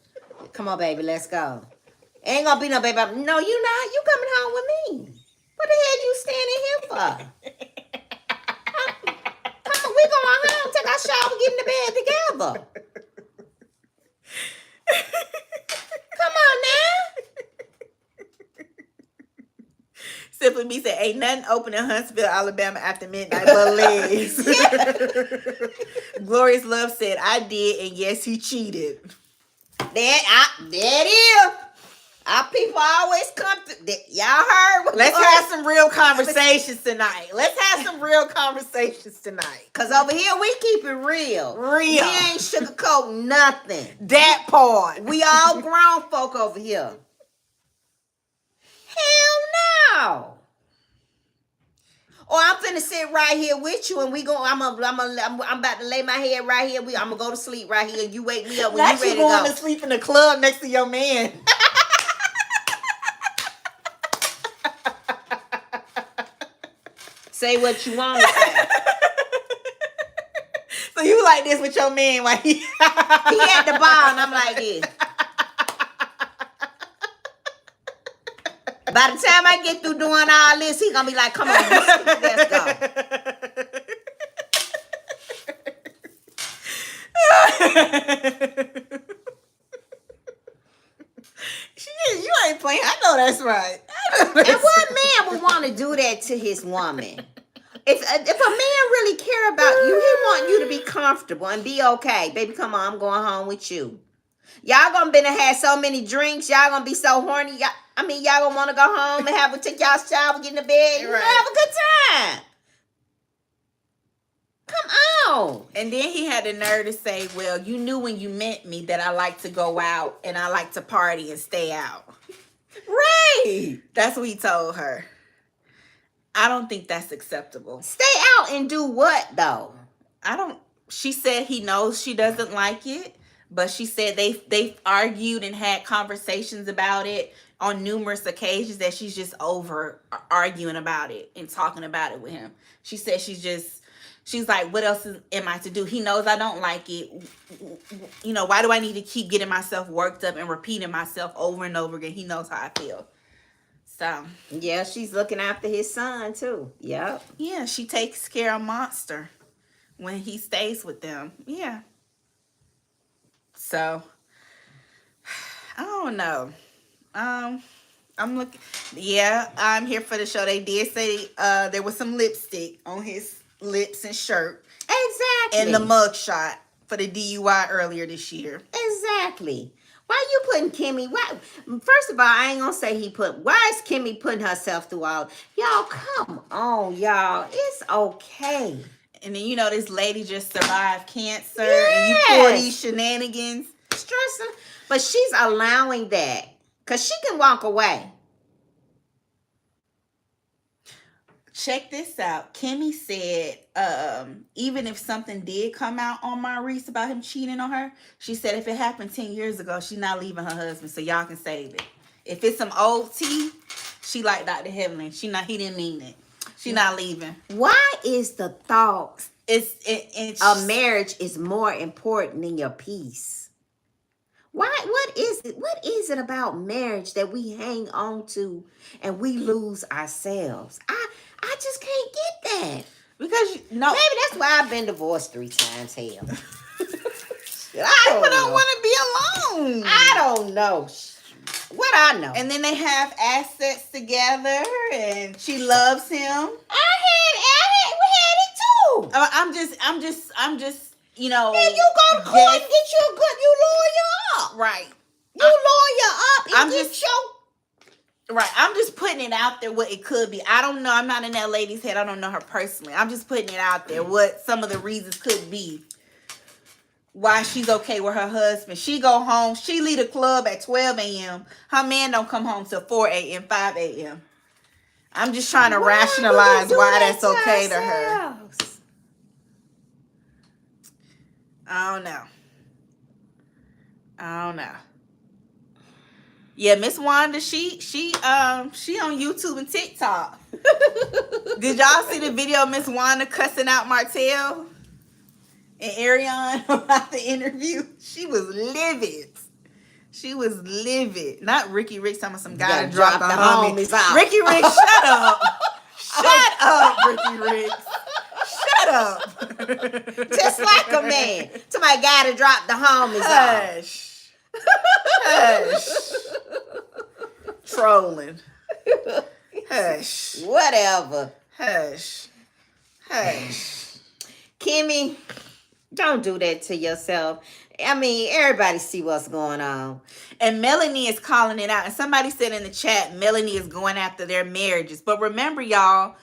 Come on, baby, let's go. Ain't gonna be no baby. No, you not. You coming home with me. What the hell you standing here for? Come on, we going home, take our shower, get in the bed together. Come on now. Simply Me said, ain't nothing open in Huntsville, Alabama after midnight but legs. Glorious Love said, I did, and yes, he cheated. There it is. Our people always come to. Y'all heard what Let's have some real conversations tonight. Because over here, we keep it real. We ain't sugarcoat nothing. That part. We all grown folk over here. Hell no. Or I'm finna sit right here with you, and I'm about to lay my head right here. I'm gonna go to sleep right here, and you wake me up when you ready to go. Going to sleep in the club next to your man. Say what you want to say. So you like this with your man while he at the bar, and I'm like this. By the time I get through doing all this, he gonna be like, "Come on, let's go." You ain't playing. I know that's right. And what man would want to do that to his woman? If a man really care about you, he want you to be comfortable and be okay. Baby, come on, I'm going home with you. Y'all gonna been and had so many drinks. Y'all gonna be so horny. Y'all gonna want to go home and take y'all shower, get in the bed, and have a good time. Come on. And then he had the nerve to say, well, you knew when you met me that I like to go out and I like to party and stay out. Right. That's what he told her. I don't think that's acceptable. Stay out and do what, though? She said he knows she doesn't like it, but she said they've argued and had conversations about it on numerous occasions, that she's just over arguing about it and talking about it with him. She said she's like, what else am I to do? He knows I don't like it. You know, why do I need to keep getting myself worked up and repeating myself over and over again? He knows how I feel. So. Yeah, she's looking after his son, too. Yep. Yeah, she takes care of Monster when he stays with them. Yeah. So, I don't know. I'm looking. Yeah, I'm here for the show. They did say there was some lipstick on his lips and shirt. Exactly. And the mugshot for the DUI earlier this year. Exactly. Why you putting Kimmy? Why? First of all, I ain't gonna say why is Kimmy putting herself through all? Y'all, come on, y'all. It's okay. And then, this lady just survived cancer. Yes. And you pour these shenanigans. Stressing. But she's allowing that. Because she can walk away. Check this out. Kimmy said, even if something did come out on Maurice about him cheating on her, she said if it happened 10 years ago, she's not leaving her husband, so y'all can save it. If it's some old tea, she like Dr. Heavenly. He didn't mean it. She not leaving. Why is the thought a marriage is more important than your peace? Why? What is it? What is it about marriage that we hang on to and we lose ourselves? I just can't get that. Because maybe that's why I've been divorced 3 times. Hell, I don't want to be alone. I don't know. What I know. And then they have assets together, and she loves him. We had it too. I'm just. Then you go to court and get you a good. You lawyer up, right? You lawyer up. And Right. I'm just putting it out there what it could be. I don't know. I'm not in that lady's head. I don't know her personally. I'm just putting it out there what some of the reasons could be why she's okay with her husband. She go home. She leave the club at 12 a.m. Her man don't come home till 4 a.m., 5 a.m. I'm just trying to rationalize why that's okay to her. I don't know. Yeah, Miss Wanda, she on YouTube and TikTok. Did y'all see the video of Miss Wanda cussing out Martell and Ariane about the interview? She was livid. She was livid. Not Ricky Rick talking about some guy Gotta to drop the homies. homies off. Some guy to drop the Gotta homies. drop the homies off. Ricky Rick, shut up. Shut up, Ricky Rick. Shut up. Just like a man. Somebody gotta drop the homies off. Hush. Hush. Trolling. Hush. Whatever. Hush. Hush. Kimmy, don't do that to yourself. I mean, everybody see what's going on. And Melanie is calling it out. And somebody said in the chat, Melanie is going after their marriages. But remember, y'all,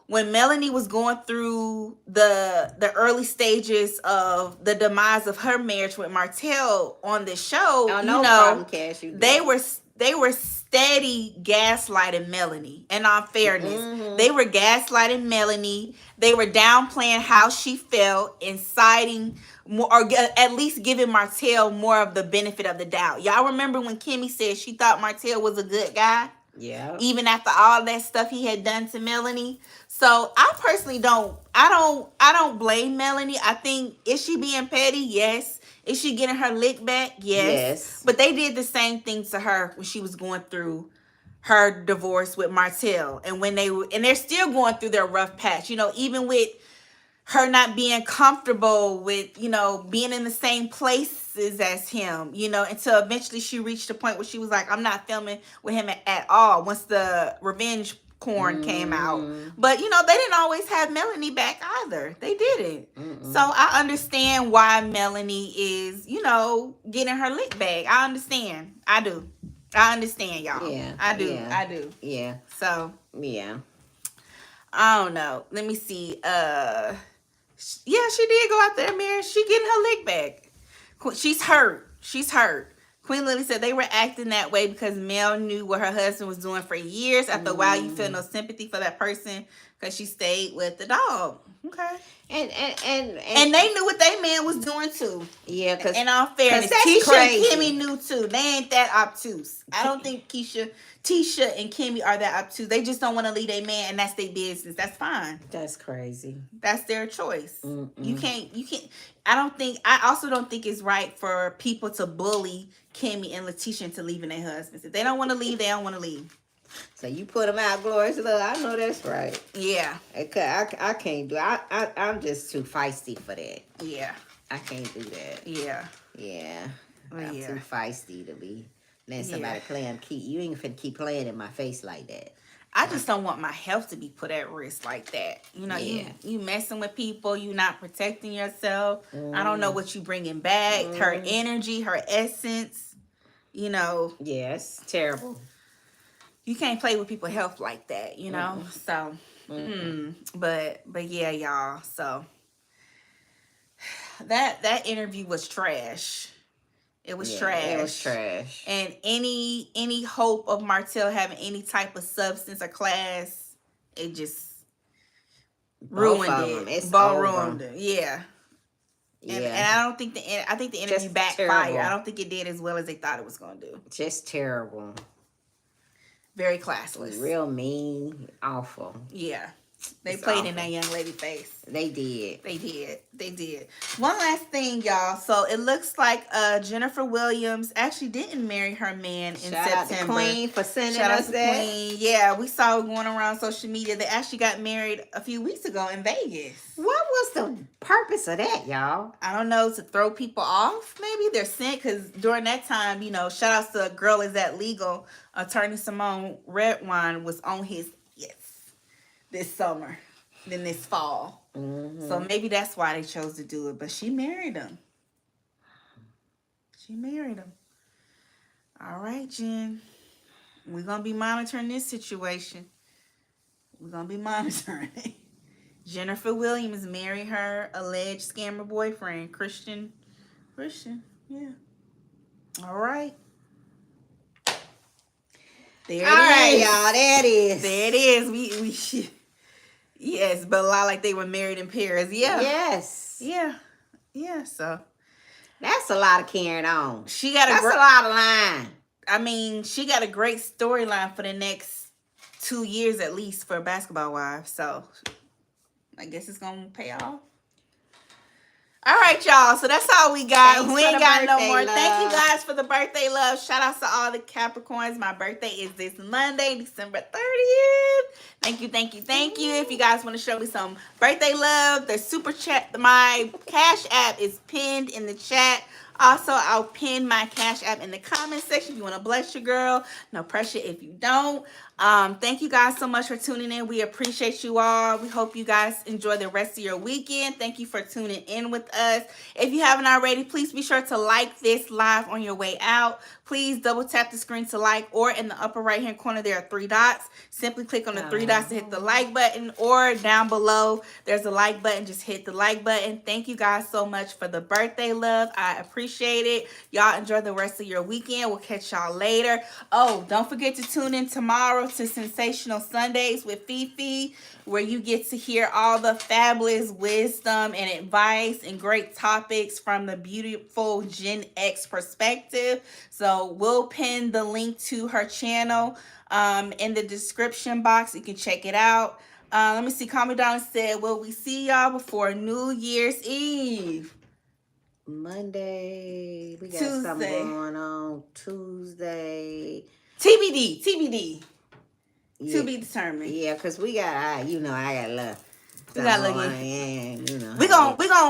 when Melanie was going through the early stages of the demise of her marriage with Martell on the show, Oh, no problem, Cash. You they were steady gaslighting Melanie. In all fairness, they were gaslighting Melanie. They were downplaying how she felt, inciting more, or at least giving Martell more of the benefit of the doubt. Y'all remember when Kimmy said she thought Martell was a good guy? Yeah. Even after all that stuff he had done to Melanie. So I personally I don't blame Melanie. I think, is she being petty? Yes. Is she getting her lick back? Yes. But they did the same thing to her when she was going through her divorce with Martell. And they're still going through their rough patch. You know, even with her not being comfortable with, you know, being in the same places as him, you know, until eventually she reached a point where she was like, I'm not filming with him at all once the revenge porn came out. But, you know, they didn't always have Melanie back either. They didn't. So I understand why Melanie is, you know, getting her lick back. I understand. I do. I understand, y'all. Yeah. I do. Yeah. I do. Yeah. So, yeah. I don't know. Let me see. Yeah, she did go out there, married. She getting her lick back. She's hurt. She's hurt. Queen Lily said they were acting that way because Mel knew what her husband was doing for years. After a while, you feel no sympathy for that person because she stayed with the dog. Okay. And they knew what they man was doing too. Yeah, because in all fairness, that's Tisha crazy. and Kimmy knew too. They ain't that obtuse. I don't think Tisha and Kimmy are that obtuse. They just don't want to leave their man, and that's their business. That's fine. That's crazy. That's their choice. You can't. I also don't think it's right for people to bully Kimmy and Letitia into leaving their husbands. If they don't want to leave, they don't want to leave. So you put them out, glorious love. I know that's right. Yeah. I can't do. I'm just too feisty for that. Yeah. I can't do that. Yeah. Yeah. Well, I'm yeah. too feisty to be letting somebody play and keep. You ain't finna keep playing in my face like that. I just don't want my health to be put at risk like that. You know, you messing with people, you not protecting yourself. I don't know what you bringing back. Her energy, her essence, you know. Yes, terrible. You can't play with people's health like that, you know. So, but yeah, y'all. So that interview was trash. It was trash. It was trash. And any hope of Martell having any type of substance or class, it just ruined it. It's ruined it. Yeah. Yeah. And I don't think I think the interview Just backfired. terrible. I don't think it did as well as they thought it was going to do. Just terrible. Very classless. Real mean, awful. Yeah. They It's played awful. in that young lady face. They did. They did. They did. One last thing, y'all. So it looks like Jennifer Williams actually didn't marry her man in Shout September. out to Queen for sending Shout out us to that. Queen. Yeah, we saw it going around social media. They actually got married a few weeks ago in Vegas. What was the purpose of that, y'all? I don't know, to throw people off. Maybe they're sent because during that time, you know, shout out to Girl Is That Legal. Attorney Simone Redwine was on his this summer, then this fall. So maybe that's why they chose to do it. But she married him. She married him. All right, Jen. We're going to be monitoring this situation. We're going to be monitoring it. Jennifer Williams married her alleged scammer boyfriend, Christian. Yeah. All right. There it is. All right, y'all. There it is. There it is. We yes, but a lot like they were married in Paris. Yeah. Yes. Yeah. So That's a lot of carrying on. that's a lot of line. I mean, she got a great storyline for the next 2 years at least for Basketball Wives. So I guess it's gonna pay off. All right, y'all. So that's all we got. Thanks We for ain't the got no birthday more. Thank you love. guys for the birthday love. Shout out to all the Capricorns. My birthday is this Monday, December 30th. Thank you, thank you, thank you. If you guys want to show me some birthday love, the super chat, my Cash App is pinned in the chat. Also, I'll pin my Cash App in the comment section if you want to bless your girl. No pressure if you don't. Thank you guys so much for tuning in. We appreciate you all. We hope you guys enjoy the rest of your weekend. Thank you for tuning in with us. If you haven't already, please be sure to like this live on your way out. Please double tap the screen to like, or in the upper right hand corner there are 3 dots. Simply click on the 3 dots to hit the like button, or down below there's a like button. Just hit the like button. Thank you guys so much for the birthday love. I appreciate it. Y'all enjoy the rest of your weekend. We'll catch y'all later. Oh, don't forget to tune in tomorrow to Sensational Sundays with Fifi, where you get to hear all the fabulous wisdom and advice and great topics from the beautiful Gen X perspective. So we'll pin the link to her channel in the description box. You can check it out. Let me see. Calm Me Down said, will we see y'all before New Year's Eve? Monday. We got Tuesday. something going on. Tuesday. TBD. Yeah. To be determined. Yeah, because we got, I got love. We got love.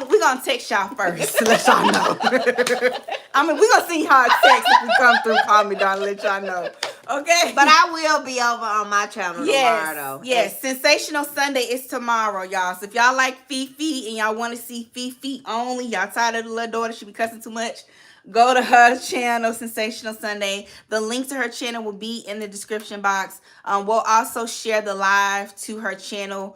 We gonna text y'all first to let y'all know. I mean, we gonna see how it text if we come through. Call me, darling. Let y'all know. Okay. But I will be over on my channel tomorrow, though. Yes. Sensational Sunday is tomorrow, y'all. So if y'all like Fifi and y'all want to see Fifi only, y'all tired of the little daughter, she be cussing too much, go to her channel, Sensational Sunday. The link to her channel will be in the description box. We'll also share the live to her channel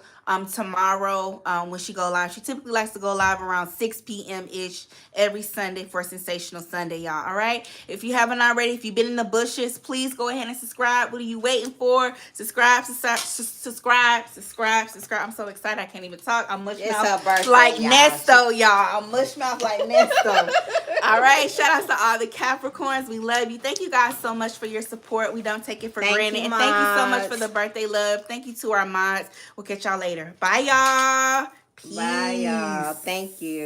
tomorrow when she go live. She typically likes to go live around 6 p.m. ish every Sunday for Sensational Sunday, y'all. All right. If you haven't already, if you've been in the bushes, please go ahead and subscribe. What are you waiting for? Subscribe. I'm so excited I can't even talk. I'm mush mouth like Nesto, y'all. I'm mush mouth like Nesto. All right. Shout out to all the Capricorns. We love you. Thank you guys so much for your support. We don't take it for granted. And thank you so much for the birthday love. Thank you to our mods. We'll catch y'all later. Bye, y'all. Peace. Bye, y'all. Thank you.